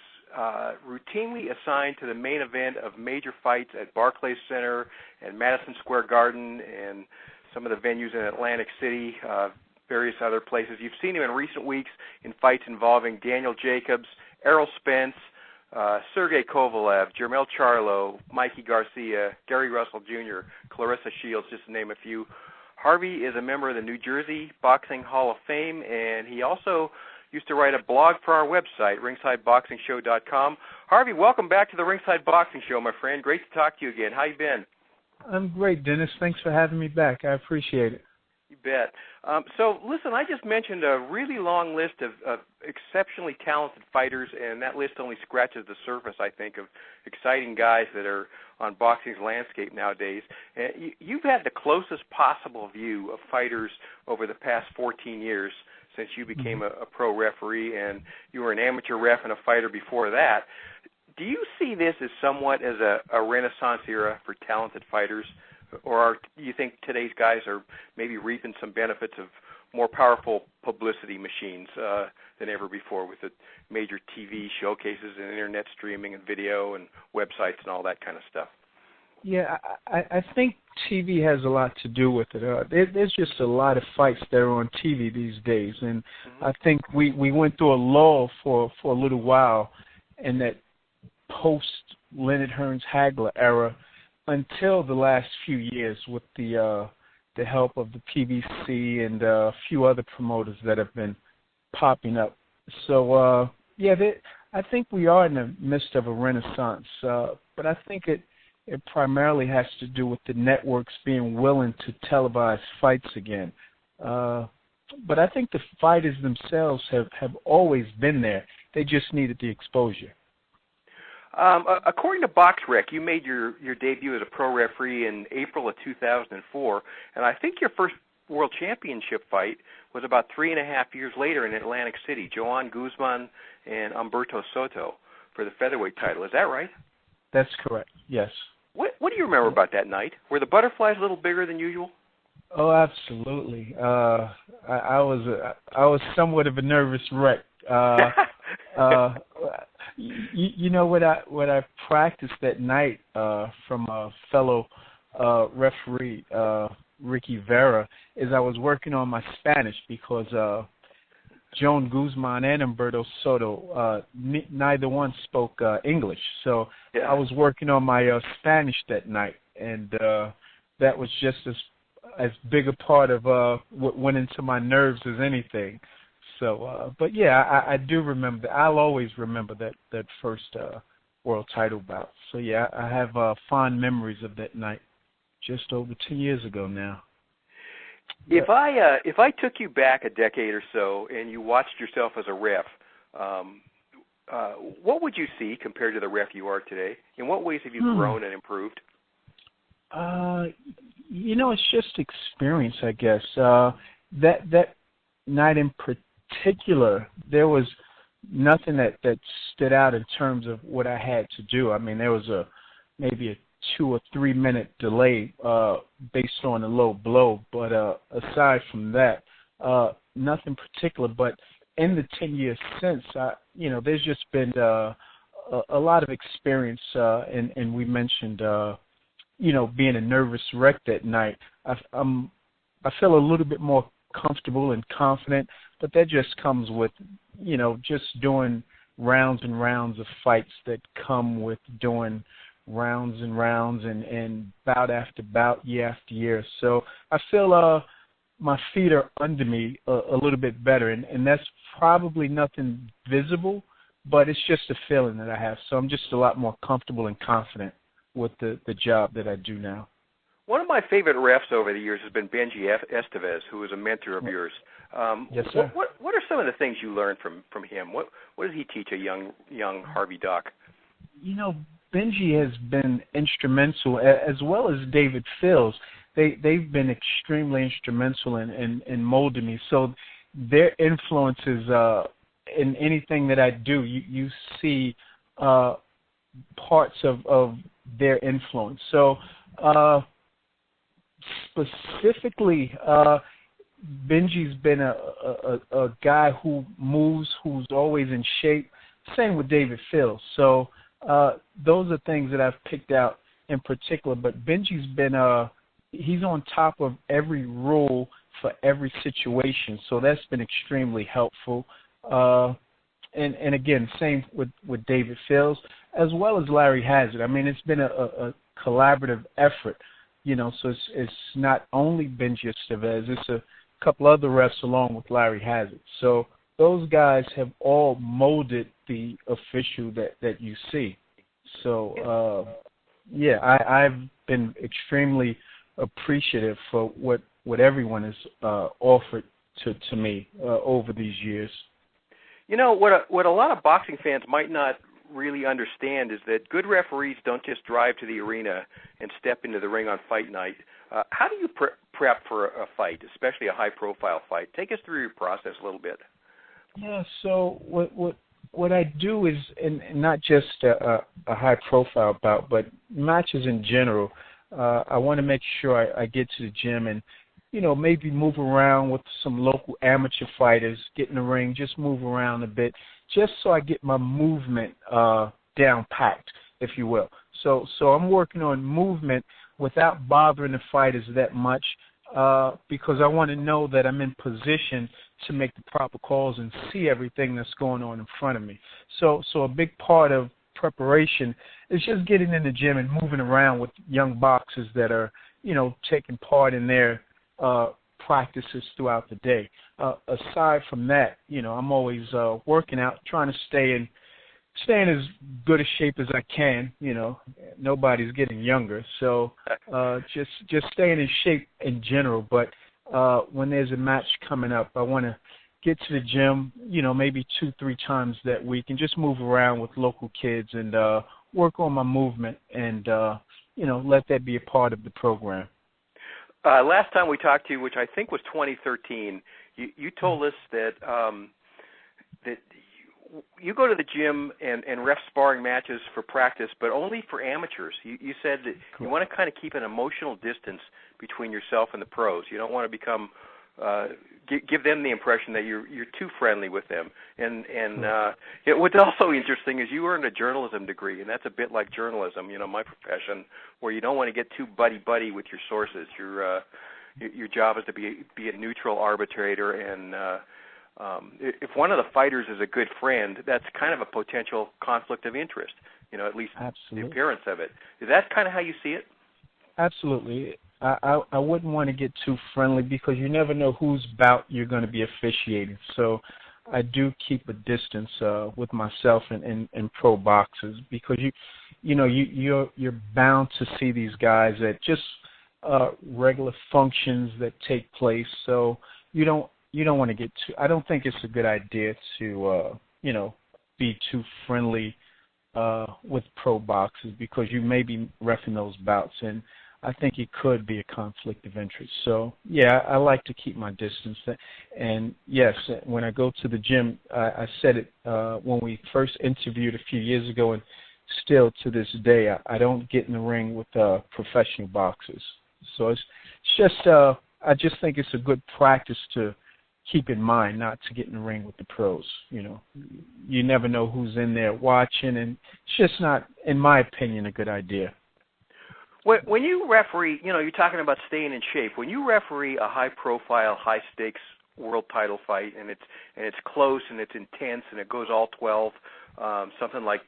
routinely assigned to the main event of major fights at Barclays Center and Madison Square Garden and some of the venues in Atlantic City, various other places. You've seen him in recent weeks in fights involving Daniel Jacobs, Errol Spence, Sergey Kovalev, Jermell Charlo, Mikey Garcia, Gary Russell Jr., Clarissa Shields, just to name a few. Harvey is a member of the New Jersey Boxing Hall of Fame, and he also used to write a blog for our website, ringsideboxingshow.com. Harvey, welcome back to the Ringside Boxing Show, my friend. Great to talk to you again. How you been?
I'm great, Dennis. Thanks for having me back. I appreciate it.
You bet. So, listen, I just mentioned a really long list of exceptionally talented fighters, and that list only scratches the surface, I think, of exciting guys that are on boxing's landscape nowadays. You've had the closest possible view of fighters over the past 14 years since you became a pro referee, and you were an amateur ref and a fighter before that. Do you see this as somewhat as a renaissance era for talented fighters? Or do you think today's guys are maybe reaping some benefits of more powerful publicity machines than ever before with the major TV showcases and internet streaming and video and websites and all that kind of stuff?
Yeah, I think TV has a lot to do with it. There's just a lot of fights that are on TV these days, and I think we went through a lull for a little while in that post-Leonard Hearns-Hagler era, until the last few years with the the help of the PBC and a few other promoters that have been popping up. So, I think we are in the midst of a renaissance, but I think it primarily has to do with the networks being willing to televise fights again. But I think the fighters themselves have always been there. They just needed the exposure.
According to BoxRec, you made your debut as a pro referee in April of 2004, and I think your first World Championship fight was about 3.5 years later in Atlantic City, Joan Guzman and Humberto Soto for the featherweight title. Is that right?
That's correct, yes.
What do you remember about that night? Were the butterflies a little bigger than usual?
Oh, absolutely. I was somewhat of a nervous wreck. You know what I practiced that night from a fellow referee, Ricky Vera, is I was working on my Spanish because Joan Guzman and Humberto Soto, neither one spoke English. So I was working on my Spanish that night, and that was just as big a part of what went into my nerves as anything. So, but yeah, I do remember. I'll always remember that first world title bout. So yeah, I have fond memories of that night, just over 10 years ago now.
If I took you back a decade or so and you watched yourself as a ref, what would you see compared to the ref you are today? In what ways have you grown and improved?
It's just experience, I guess. That night in particular, there was nothing that stood out in terms of what I had to do. I mean, there was maybe a 2 or 3 minute delay based on a low blow, but aside from that, nothing particular. But in the 10 years since, there's just been a lot of experience, and we mentioned, being a nervous wreck that night. I feel a little bit more comfortable and confident, but that just comes with, just doing rounds and rounds of fights that come with doing rounds and rounds and bout after bout, year after year. So I feel my feet are under me a little bit better, and that's probably nothing visible, but it's just a feeling that I have. So I'm just a lot more comfortable and confident with the job that I do now.
One of my favorite refs over the years has been Benji Estevez, who was a mentor of yours.
Yes, sir.
What are some of the things you learned from him? What does he teach a young Harvey Dock?
Benji has been instrumental, as well as David Fields. They've been extremely instrumental in molding me. So their influences in anything that I do, you see parts of their influence. So specifically, Benji's been a guy who moves, who's always in shape. Same with David Fields. So those are things that I've picked out in particular. But Benji's been he's on top of every rule for every situation. So that's been extremely helpful. And again, same with David Fields, as well as Larry Hazard. I mean, it's been a collaborative effort, so it's not only Benji Estevez, it's a couple other refs along with Larry Hazard. So those guys have all molded the official that you see. So, I've been extremely appreciative for what everyone has offered to me over these years.
What a lot of boxing fans might not really understand is that good referees don't just drive to the arena and step into the ring on fight night. How do you prep for a fight, especially a high-profile fight? Take us through your process a little bit.
Yeah, so what I do is, and not just a high-profile bout, but matches in general, I want to make sure I get to the gym and, maybe move around with some local amateur fighters, get in the ring, just move around a bit, just so I get my movement down packed, if you will. So I'm working on movement without bothering the fighters that much because I want to know that I'm in position to make the proper calls and see everything that's going on in front of me. So a big part of preparation is just getting in the gym and moving around with young boxers that are, taking part in their practices throughout the day. Aside from that, I'm always working out, trying to stay in as good a shape as I can. Nobody's getting younger, so just staying in shape in general. But when there's a match coming up, I want to get to the gym, maybe 2-3 times that week, and just move around with local kids and work on my movement and let that be a part of the program.
Last time we talked to you, which I think was 2013, you told us that that you go to the gym and ref sparring matches for practice, but only for amateurs. You said that you want to kind of keep an emotional distance between yourself and the pros. You don't want to become give them the impression that you're too friendly with them. And what's also interesting is you earned a journalism degree, and that's a bit like journalism, my profession, where you don't want to get too buddy with your sources. Your job is to be a neutral arbitrator, and if one of the fighters is a good friend, that's kind of a potential conflict of interest. At least
Absolutely.
The appearance of it. Is that kind of how you see it?
Absolutely. I wouldn't want to get too friendly because you never know whose bout you're going to be officiating. So I do keep a distance with myself and pro boxers because you're bound to see these guys at just regular functions that take place. So you don't want to get too. I don't think it's a good idea to be too friendly with pro boxers because you may be reffing those bouts, and I think it could be a conflict of interest. So, yeah, I like to keep my distance. And, yes, when I go to the gym, I said it when we first interviewed a few years ago, and still to this day, I don't get in the ring with professional boxers. So it's just I just think it's a good practice to keep in mind not to get in the ring with the pros. You never know who's in there watching, and it's just not, in my opinion, a good idea.
When you referee, you're talking about staying in shape. When you referee a high-profile, high-stakes world title fight, and it's close and it's intense and it goes all 12, something like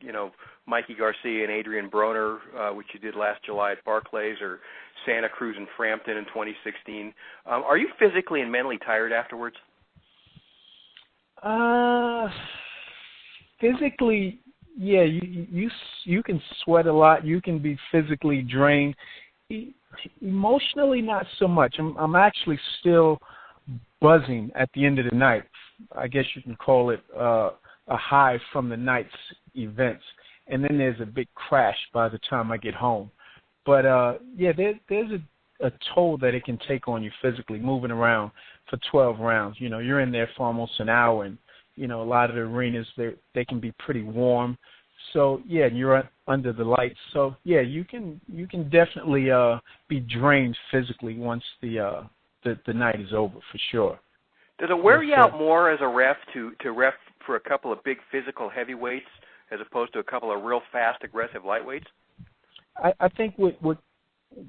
Mikey Garcia and Adrian Broner, which you did last July at Barclays, or Santa Cruz and Frampton in 2016. Are you physically and mentally tired afterwards?
Physically, yeah, you can sweat a lot. You can be physically drained. Emotionally, not so much. I'm actually still buzzing at the end of the night. I guess you can call it a high from the night's events. And then there's a big crash by the time I get home. But, yeah, there's a toll that it can take on you physically, moving around for 12 rounds. You're in there for almost an hour, and a lot of the arenas, they can be pretty warm. So, yeah, you're under the lights. So, yeah, you can definitely be drained physically once the night is over, for sure.
Does it wear you out more as a ref to ref for a couple of big physical heavyweights as opposed to a couple of real fast, aggressive lightweights?
I think what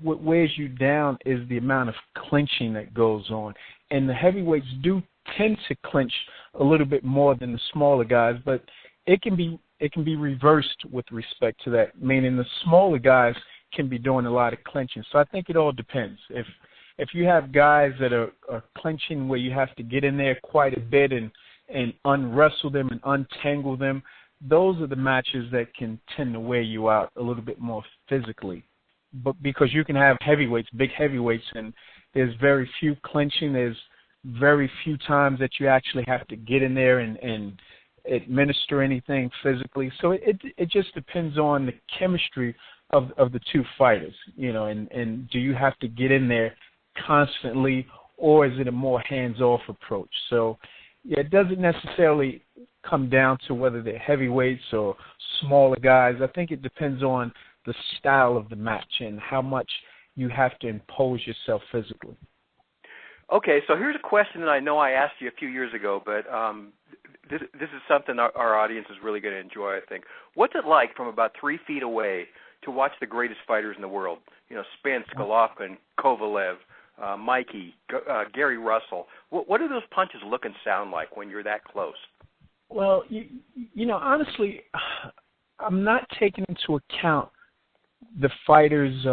wears you down is the amount of clinching that goes on. And the heavyweights do tend to clinch a little bit more than the smaller guys, but it can be reversed with respect to that, meaning the smaller guys can be doing a lot of clinching. So I think it all depends. If you have guys that are clinching where you have to get in there quite a bit and unwrestle them and untangle them, those are the matches that can tend to wear you out a little bit more physically. But because you can have heavyweights, big heavyweights, and there's very few clinching, there's very few times that you actually have to get in there and administer anything physically. So it just depends on the chemistry of the two fighters, and do you have to get in there constantly, or is it a more hands-off approach? So, yeah, it doesn't necessarily come down to whether they're heavyweights or smaller guys. I think it depends on the style of the match and how much you have to impose yourself physically.
Okay, so here's a question that I know I asked you a few years ago, but this is something our audience is really going to enjoy, I think. What's it like from about 3 feet away to watch the greatest fighters in the world? Spence, Golovkin, Kovalev, Mikey, Gary Russell. What do those punches look and sound like when you're that close?
Well, honestly, I'm not taking into account the fighters'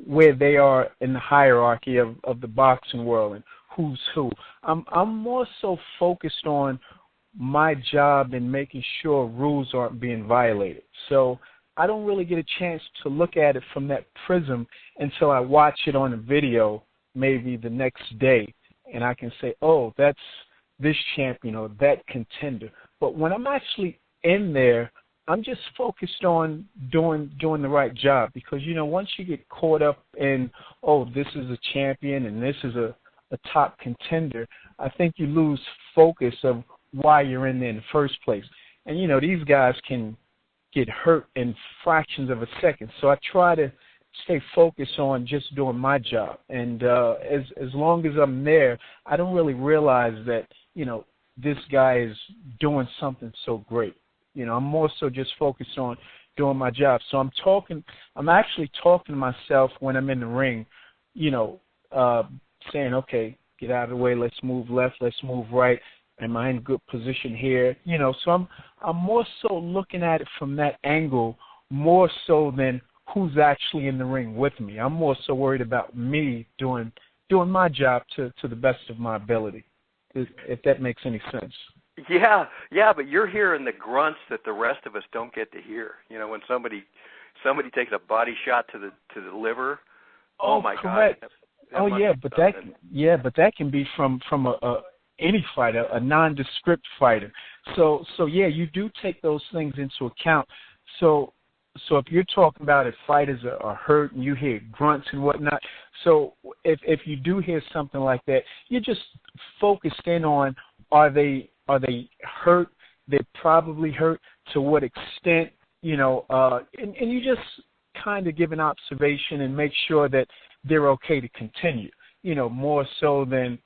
where they are in the hierarchy of the boxing world and who's who. I'm more so focused on my job and making sure rules aren't being violated. So I don't really get a chance to look at it from that prism until I watch it on a video maybe the next day, and I can say, oh, that's this champion or that contender. But when I'm actually in there, I'm just focused on doing the right job, because, you know, once you get caught up in, oh, this is a champion and this is a top contender, I think you lose focus of why you're in there in the first place. And, you know, these guys can get hurt in fractions of a second. So I try to stay focused on just doing my job. And as long as I'm there, I don't really realize that, you know, this guy is doing something so great. You know, I'm more so just focused on doing my job. So I'm actually talking to myself when I'm in the ring, you know, saying, okay, get out of the way, let's move left, let's move right. Am I in good position here? You know, so I'm more so looking at it from that angle, more so than who's actually in the ring with me. I'm more so worried about me doing my job to the best of my ability, if that makes any sense.
Yeah, but you're hearing the grunts that the rest of us don't get to hear. You know, when somebody takes a body shot to the liver. Oh my
correct.
God.
But that can be from any fighter, a nondescript fighter. So yeah, you do take those things into account. So if you're talking about if fighters are hurt and you hear grunts and whatnot, so if you do hear something like that, you're just focused in on are they hurt? They're probably hurt. To what extent? You know, and you just kind of give an observation and make sure that they're okay to continue. You know, more so than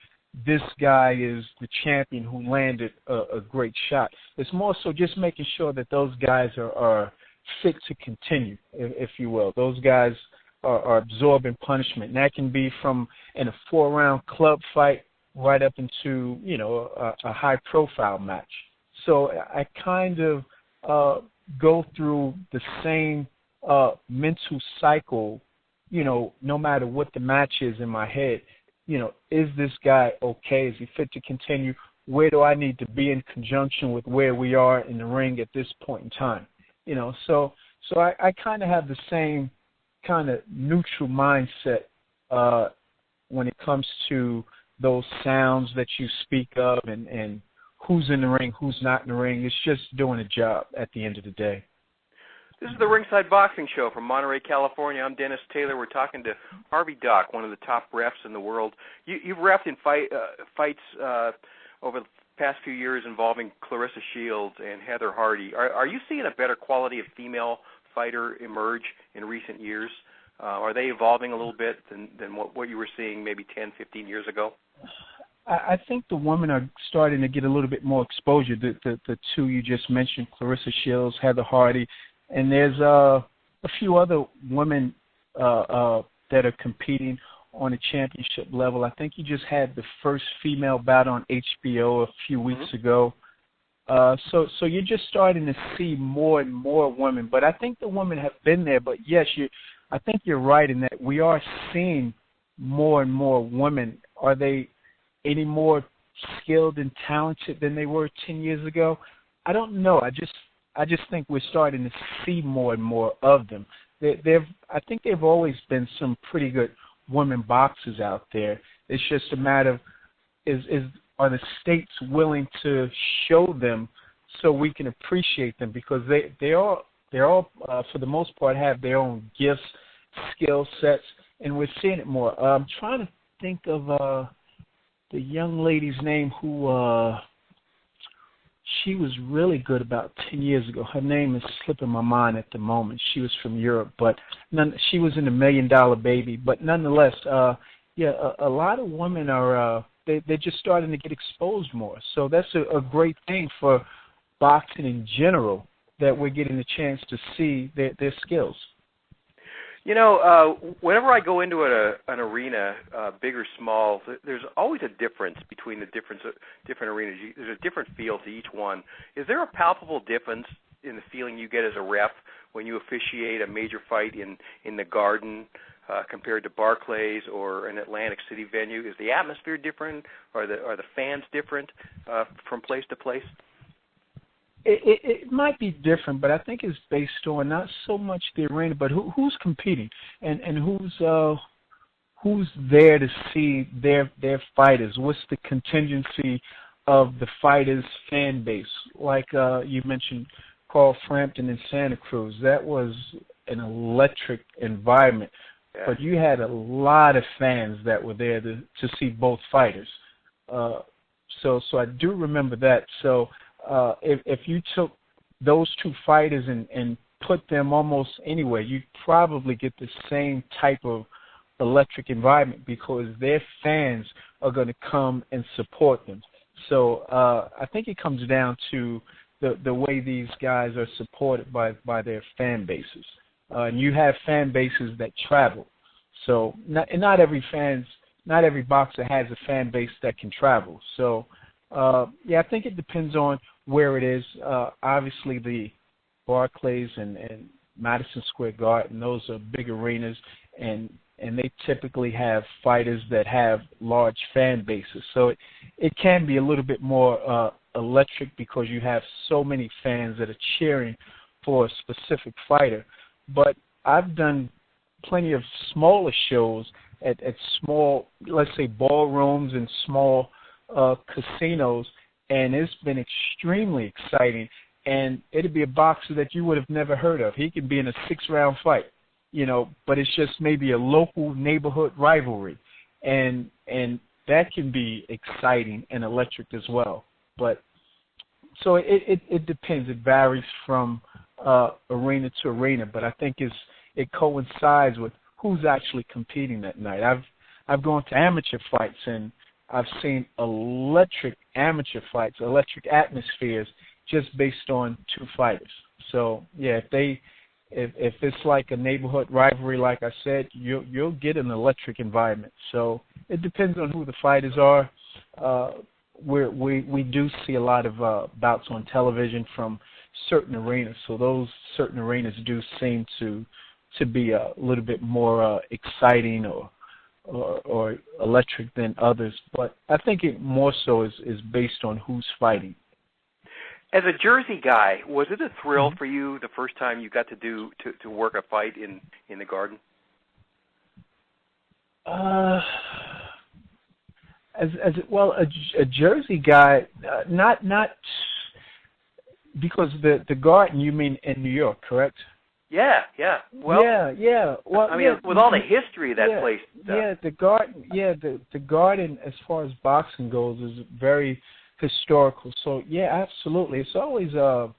this guy is the champion who landed a great shot. It's more so just making sure that those guys are fit to continue, if you will. Those guys are absorbing punishment. And that can be from in a 4-round club fight right up into, you know, a high-profile match. So I kind of go through the same mental cycle, you know, no matter what the match is in my head. You know, is this guy okay? Is he fit to continue? Where do I need to be in conjunction with where we are in the ring at this point in time? You know, so I kind of have the same kind of neutral mindset when it comes to those sounds that you speak of and who's in the ring, who's not in the ring. It's just doing a job at the end of the day.
This is the Ringside Boxing Show from Monterey, California. I'm Dennis Taylor. We're talking to Harvey Dock, one of the top refs in the world. You've refed in fights over the past few years involving Clarissa Shields and Heather Hardy. Are you seeing a better quality of female fighter emerge in recent years? Are they evolving a little bit than what you were seeing maybe 10, 15 years ago?
I think the women are starting to get a little bit more exposure. The two you just mentioned, Clarissa Shields, Heather Hardy, and there's a few other women that are competing on a championship level. I think you just had the first female bout on HBO a few weeks ago. So you're just starting to see more and more women. But I think the women have been there. But, yes, I think you're right in that we are seeing more and more women. Are they any more skilled and talented than they were 10 years ago? I don't know. I just think we're starting to see more and more of them. I think there have always been some pretty good women boxers out there. It's just a matter of are the states willing to show them so we can appreciate them, because they're all for the most part have their own gifts, skill sets, and we're seeing it more. I'm trying to think of the young lady's name who she was really good about 10 years ago. Her name is slipping my mind at the moment. She was from Europe, but she was in the $1 Million Baby. But nonetheless, a lot of women are they're just starting to get exposed more. So that's a great thing for boxing in general, that we're getting a chance to see their skills.
You know, whenever I go into an arena, big or small, there's always a difference between the different arenas. There's a different feel to each one. Is there a palpable difference in the feeling you get as a ref when you officiate a major fight in the Garden compared to Barclays or an Atlantic City venue? Is the atmosphere different? Are the fans different from place to place?
It might be different, but I think it's based on not so much the arena, but who's competing and who's there to see their fighters. What's the contingency of the fighters' fan base? Like you mentioned, Carl Frampton in Santa Cruz. That was an electric environment, but you had a lot of fans that were there to see both fighters. So I do remember that. So if you took those two fighters and put them almost anywhere, you'd probably get the same type of electric environment because their fans are going to come and support them. So I think it comes down to the way these guys are supported by their fan bases. And you have fan bases that travel. So not every boxer has a fan base that can travel. So I think it depends on where it is. Obviously, the Barclays and Madison Square Garden, those are big arenas, and they typically have fighters that have large fan bases. So it can be a little bit more electric because you have so many fans that are cheering for a specific fighter. But I've done plenty of smaller shows at small, let's say, ballrooms and small casinos, and it's been extremely exciting. And it'd be a boxer that you would have never heard of. He could be in a 6-round fight, but it's just maybe a local neighborhood rivalry, and that can be exciting and electric as well. But so it depends. It varies from arena to arena, but I think it coincides with who's actually competing that night. I've gone to amateur fights and I've seen electric amateur fights, electric atmospheres, just based on two fighters. So yeah, if it's like a neighborhood rivalry, like I said, you'll get an electric environment. So it depends on who the fighters are. We do see a lot of bouts on television from certain arenas. So those certain arenas do seem to be a little bit more exciting or electric than others. But I think it more so is based on who's fighting.
As a Jersey guy, was it a thrill for you the first time you got to work a fight in the Garden?
A Jersey guy, not because the Garden, you mean in New York, correct?
Yeah. Well,
yeah. Well,
I mean, with all the history of that place.
The Garden. Yeah, the Garden, as far as boxing goes, is very historical. So yeah, absolutely. It's always a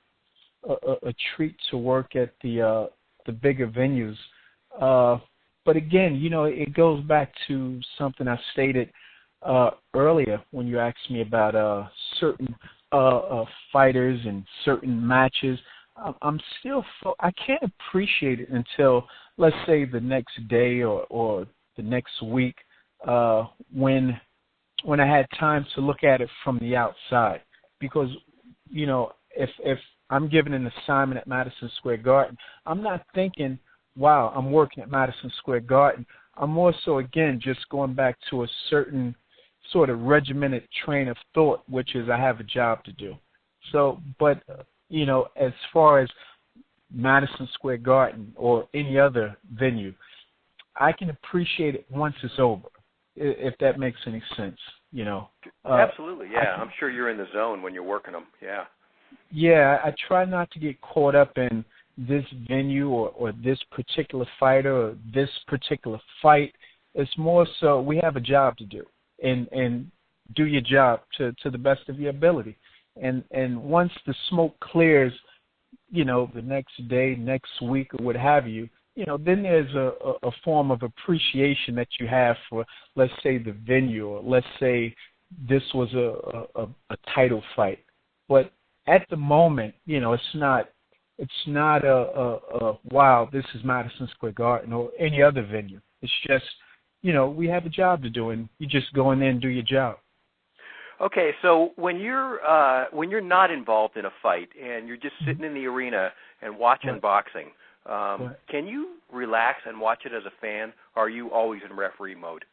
treat to work at the bigger venues. But again, it goes back to something I stated earlier when you asked me about certain fighters and certain matches. I can't appreciate it until, let's say, the next day or the next week when I had time to look at it from the outside. Because, if I'm given an assignment at Madison Square Garden, I'm not thinking, wow, I'm working at Madison Square Garden. I'm more so, again, just going back to a certain sort of regimented train of thought, which is I have a job to do. So, but, as far as Madison Square Garden or any other venue, I can appreciate it once it's over, if that makes any sense,
Absolutely, yeah. I'm sure you're in the zone when you're working them, yeah.
Yeah, I try not to get caught up in this venue or this particular fighter or this particular fight. It's more so we have a job to do, and do your job to the best of your ability. And once the smoke clears, the next day, next week, or what have you, then there's a form of appreciation that you have for, let's say, the venue, or let's say this was a title fight. But at the moment, it's not a wow, this is Madison Square Garden or any other venue. It's just, we have a job to do, and you just go in there and do your job.
Okay, so when you're not involved in a fight and you're just sitting in the arena and watching boxing, can you relax and watch it as a fan, or are you always in referee mode?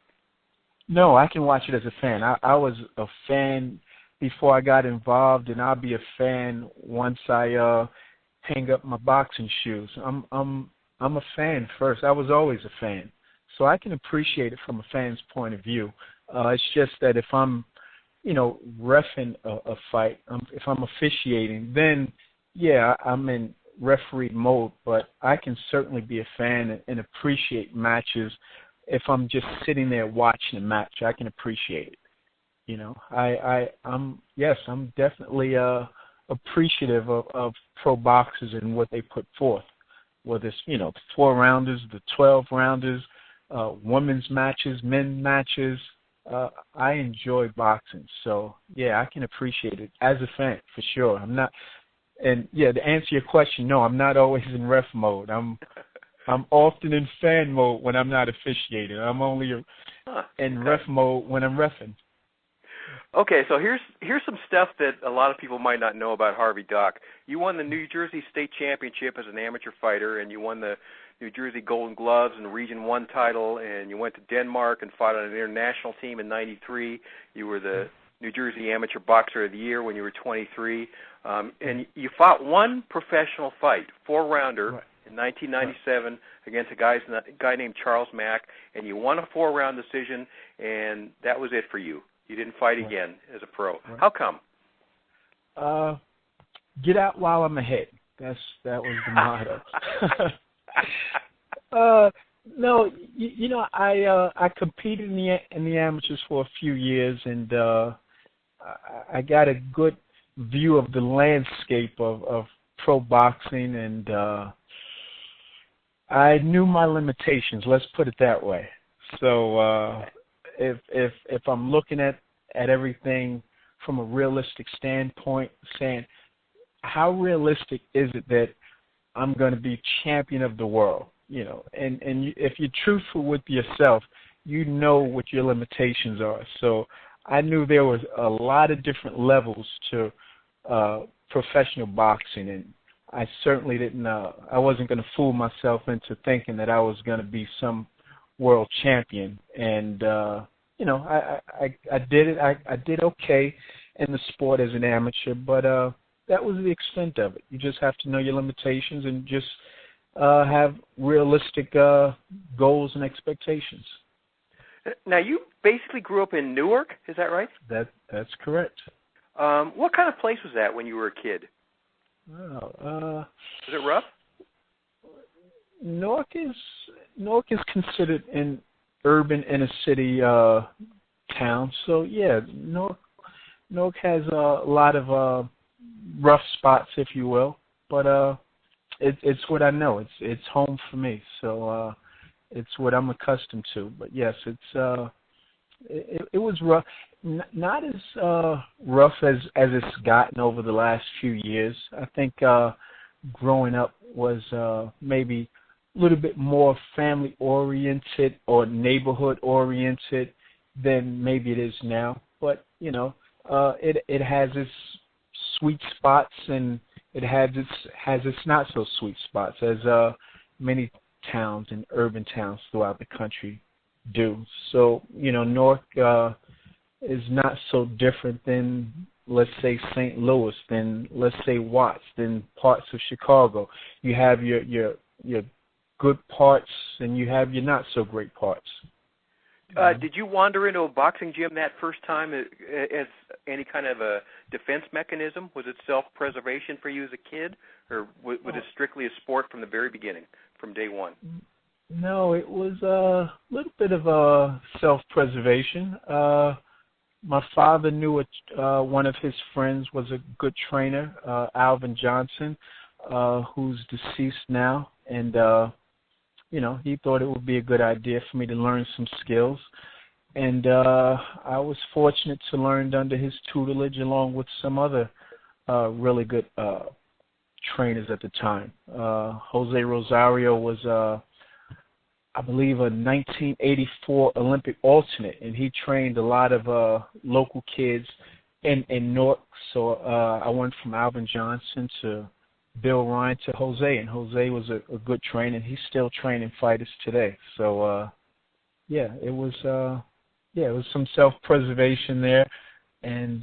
No, I can watch it as a fan. I was a fan before I got involved, and I'll be a fan once I hang up my boxing shoes. I'm a fan first. I was always a fan, so I can appreciate it from a fan's point of view. It's just that if I'm, reffing a fight, if I'm officiating, then yeah, I'm in referee mode. But I can certainly be a fan and appreciate matches. If I'm just sitting there watching a match, I can appreciate it. I'm definitely appreciative of pro boxers and what they put forth. Whether it's the 4-rounders, the 12-rounders, women's matches, men's matches. I enjoy boxing, so yeah, I can appreciate it as a fan for sure. I'm not, and yeah, to answer your question, no, I'm not always in ref mode. I'm often in fan mode when I'm not officiating. I'm only in ref mode when I'm reffing.
Okay, so here's some stuff that a lot of people might not know about Harvey Dock. You won the New Jersey State Championship as an amateur fighter, and you won the New Jersey Golden Gloves and Region 1 title, and you went to Denmark and fought on an international team in '93. You were the New Jersey Amateur Boxer of the Year when you were 23. And you fought one professional fight, 4-rounder, right, in 1997 against a guy named Charles Mack, and you won a 4-round decision, and that was it for you. You didn't fight again as a pro. Right. How come?
Get out while I'm ahead. That was the motto. No, I competed in the amateurs for a few years, and I got a good view of the landscape of pro boxing, and I knew my limitations. Let's put it that way. So if I'm looking at everything from a realistic standpoint, saying how realistic is it that I'm going to be champion of the world, and if you're truthful with yourself, you know what your limitations are. So I knew there was a lot of different levels to professional boxing, and I certainly didn't. I wasn't going to fool myself into thinking that I was going to be some world champion, and I did it. I did okay in the sport as an amateur, but that was the extent of it. You just have to know your limitations and just have realistic goals and expectations.
Now, you basically grew up in Newark, is that right?
That's correct.
What kind of place was that when you were a kid? Was it rough?
Newark is considered an urban inner city town, so yeah, Newark has a lot of rough spots, if you will, but it's what I know. It's home for me, so it's what I'm accustomed to. But yes, it was rough, not as rough as it's gotten over the last few years. I think growing up was maybe a little bit more family oriented or neighborhood oriented than maybe it is now. But it has its sweet spots and it has its not so sweet spots, as many towns and urban towns throughout the country do. So Newark is not so different than, let's say, St. Louis, than, let's say, Watts, than parts of Chicago. You have your good parts and you have your not so great parts.
Did you wander into a boxing gym that first time as any kind of a defense mechanism? Was it self-preservation for you as a kid, or was it strictly a sport from the very beginning, from day one?
No, it was a little bit of self-preservation. My father knew one of his friends was a good trainer, Alvin Johnson, who's deceased now, and he thought it would be a good idea for me to learn some skills. And I was fortunate to learn under his tutelage along with some other really good trainers at the time. Jose Rosario was, I believe, a 1984 Olympic alternate, and he trained a lot of local kids in Newark. So I went from Alvin Johnson to Bill Ryan to Jose, and Jose was a good trainer, and he's still training fighters today. So it was some self-preservation there, and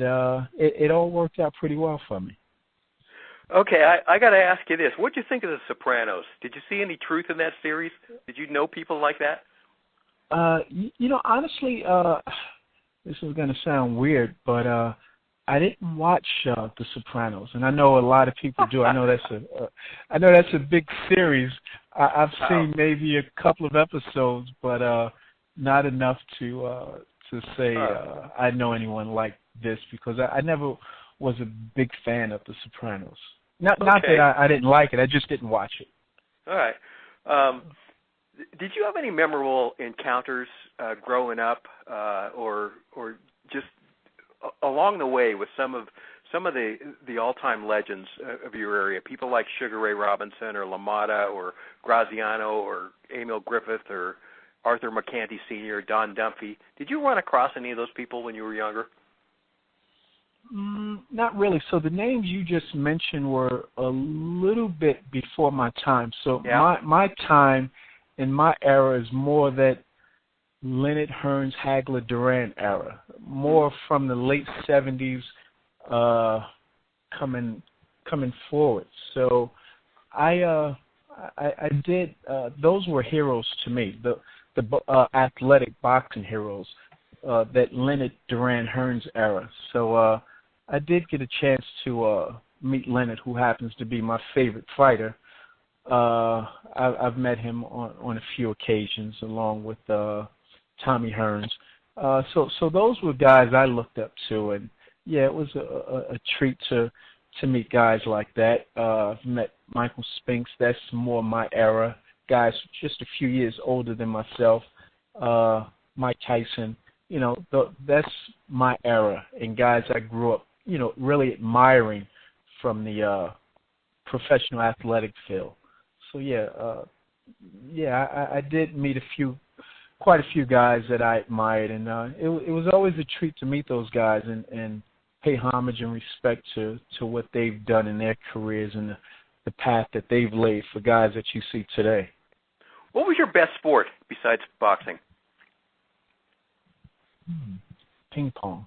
it all worked out pretty well for me.
Okay, I got to ask you this. What did you think of The Sopranos? Did you see any truth in that series? Did you know people like that?
Honestly, this is going to sound weird, but I didn't watch The Sopranos, and I know a lot of people do. I know that's a big series. I've seen maybe a couple of episodes, but not enough to say I know anyone like this, because I never was a big fan of The Sopranos. Not that I didn't like it, I just didn't watch it.
All right. Did you have any memorable encounters growing up, or just along the way with some of the all-time legends of your area, people like Sugar Ray Robinson or LaMotta or Graziano or Emil Griffith or Arthur McCanty Sr., Don Dunphy? Did you run across any of those people when you were younger?
Not really. So the names you just mentioned were a little bit before my time. So my time and my era is more that Leonard, Hearns, Hagler, Duran era, more from the late 70s coming forward. So I did those were heroes to me, the athletic boxing heroes, that Leonard, Duran, Hearns era. So I did get a chance to meet Leonard, who happens to be my favorite fighter. I've met him on a few occasions, along with Tommy Hearns. So those were guys I looked up to, and it was a treat to meet guys like that. I've met Michael Spinks. That's more my era. Guys just a few years older than myself. Mike Tyson. That's my era, and guys I grew up, really admiring from the professional athletic field. So I did meet quite a few guys that I admired, and it was always a treat to meet those guys and pay homage and respect to what they've done in their careers and the path that they've laid for guys that you see today.
What was your best sport besides boxing?
Ping pong.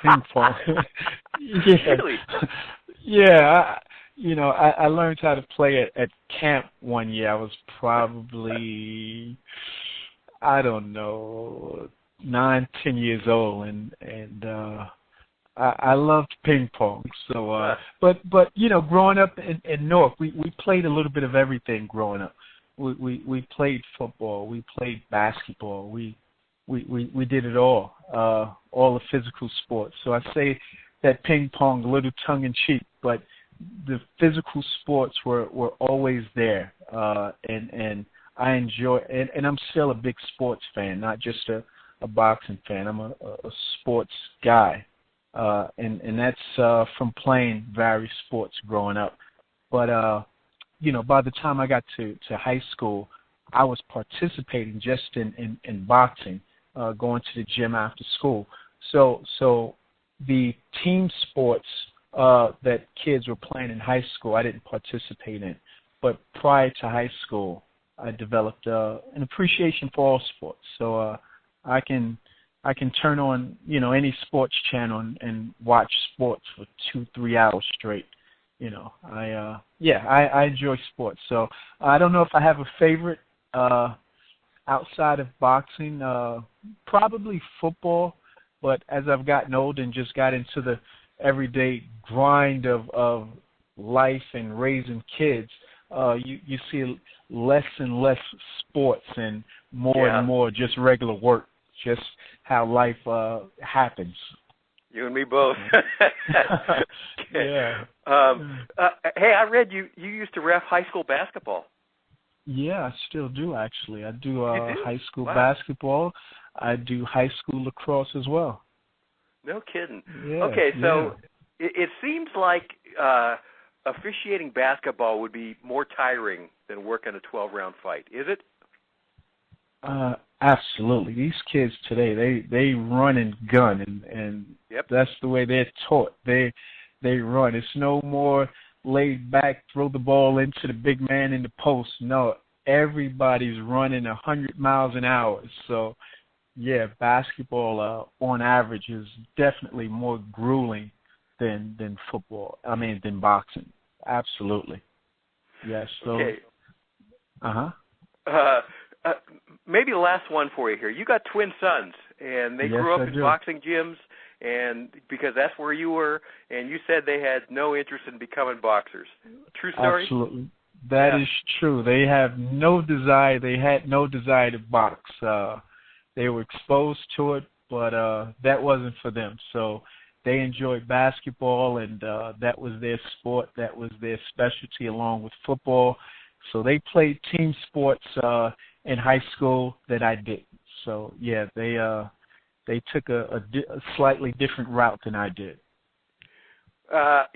Ping pong.
Really?
Yeah. I learned how to play at camp one year. I was probably, 9, 10 years old, and I loved ping pong. So, but growing up in Newark, we played a little bit of everything growing up. We played football, we played basketball, we did it all the physical sports. So I say that ping pong a little tongue in cheek, but the physical sports were always there, and I enjoy, and I'm still a big sports fan, not just a boxing fan. I'm a sports guy, and that's from playing various sports growing up. But by the time I got to high school, I was participating just in boxing, going to the gym after school. So the team sports that kids were playing in high school, I didn't participate in. But prior to high school, I developed an appreciation for all sports. So I can turn on any sports channel and watch sports for 2-3 hours straight. I enjoy sports. So I don't know if I have a favorite outside of boxing. Probably football. But as I've gotten older and just got into the everyday grind of life and raising kids, you see less and less sports and more and more just regular work, just how life happens.
You and me both.
Yeah.
Hey, I read you used to ref high school basketball.
Yeah, I still do, actually. I do high school basketball. I do high school lacrosse as well.
No kidding.
Yeah,
okay, so it seems like officiating basketball would be more tiring than working a 12-round fight. Is it?
Absolutely. These kids today, they run and gun, and that's the way they're taught. They run. It's no more laid back, throw the ball into the big man in the post. No, everybody's running 100 miles an hour. So, yeah, basketball on average is definitely more grueling than football. Than boxing. Absolutely. Yes. So.
Okay.
Uh-huh.
Maybe the last one for you here. You got twin sons, and they grew up in boxing gyms, and because that's where you were, and you said they had no interest in becoming boxers. True story?
Absolutely. That is true. They have no desire. They had no desire to box. They were exposed to it, but that wasn't for them. So they enjoyed basketball, and that was their sport. That was their specialty along with football. So they played team sports in high school that I didn't. So, yeah, they took a slightly different route than I did.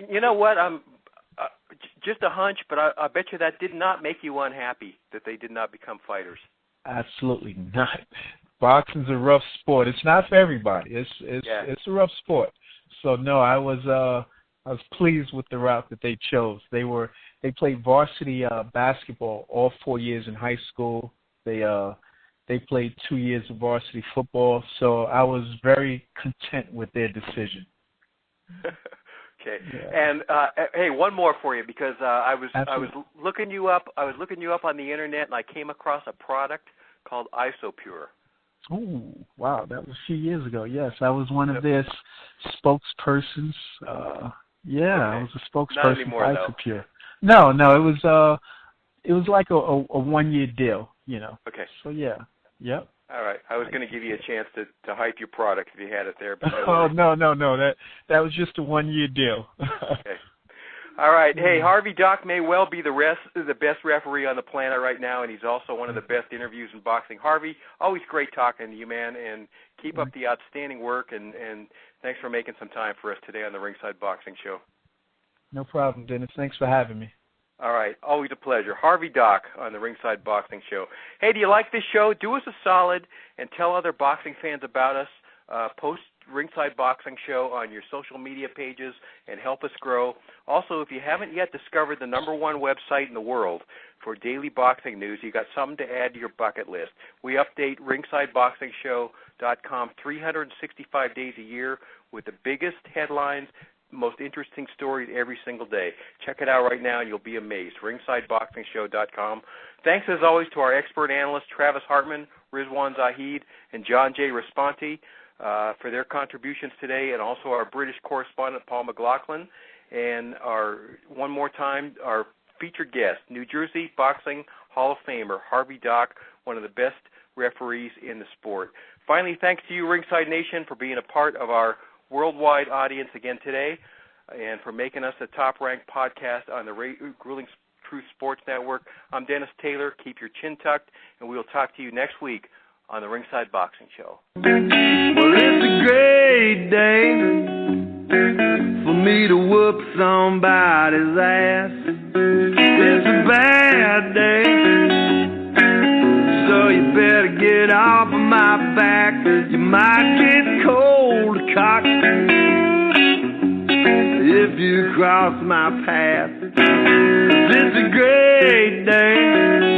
You know what? I'm just a hunch, but I bet you that did not make you unhappy that they did not become fighters.
Absolutely not. Boxing's a rough sport. It's not for everybody. It's a rough sport. So no, I was pleased with the route that they chose. They played varsity basketball all 4 years in high school. They played 2 years of varsity football. So I was very content with their decision.
Okay.
Yeah.
And hey, one more for you, because I was looking you up. I was looking you up on the internet, and I came across a product called Isopure.
Oh, wow, that was a few years ago. Yes, I was one of their spokespersons. I was a spokesperson
Not anymore,
for Isopure. No, it was like a 1 year deal, you know.
Okay.
So yeah, yep.
All right. I was going to give you a chance to hype your product if you had it there. But
no. That was just a 1 year deal.
Okay. All right. Hey, Harvey Dock may well be the best referee on the planet right now, and he's also one of the best interviews in boxing. Harvey, always great talking to you, man, and keep up the outstanding work, and thanks for making some time for us today on the Ringside Boxing Show.
No problem, Dennis. Thanks for having me.
All right. Always a pleasure. Harvey Dock on the Ringside Boxing Show. Hey, do you like this show? Do us a solid and tell other boxing fans about us. Post Ringside Boxing Show on your social media pages and help us grow. Also, if you haven't yet discovered the #1 website in the world for daily boxing news, you got something to add to your bucket list. We update ringsideboxingshow.com 365 days a year with the biggest headlines, most interesting stories every single day. Check it out right now, and you'll be amazed. ringsideboxingshow.com. Thanks, as always, to our expert analysts, Travis Hartman, Rizwaan Zahid, and John J. Raspanti, for their contributions today, and also our British correspondent, Paul McLaughlin, and one more time, our featured guest, New Jersey Boxing Hall of Famer, Harvey Dock, one of the best referees in the sport. Finally, thanks to you, Ringside Nation, for being a part of our worldwide audience again today, and for making us the top-ranked podcast on the Grueling Truth Sports Network. I'm Dennis Taylor. Keep your chin tucked, and we'll talk to you next week on the Ringside Boxing Show.
Well, it's a great day for me to whoop somebody's ass. It's a bad day, so you better get off of my back. You might get cold cocked if you cross my path. 'Cause it's a great day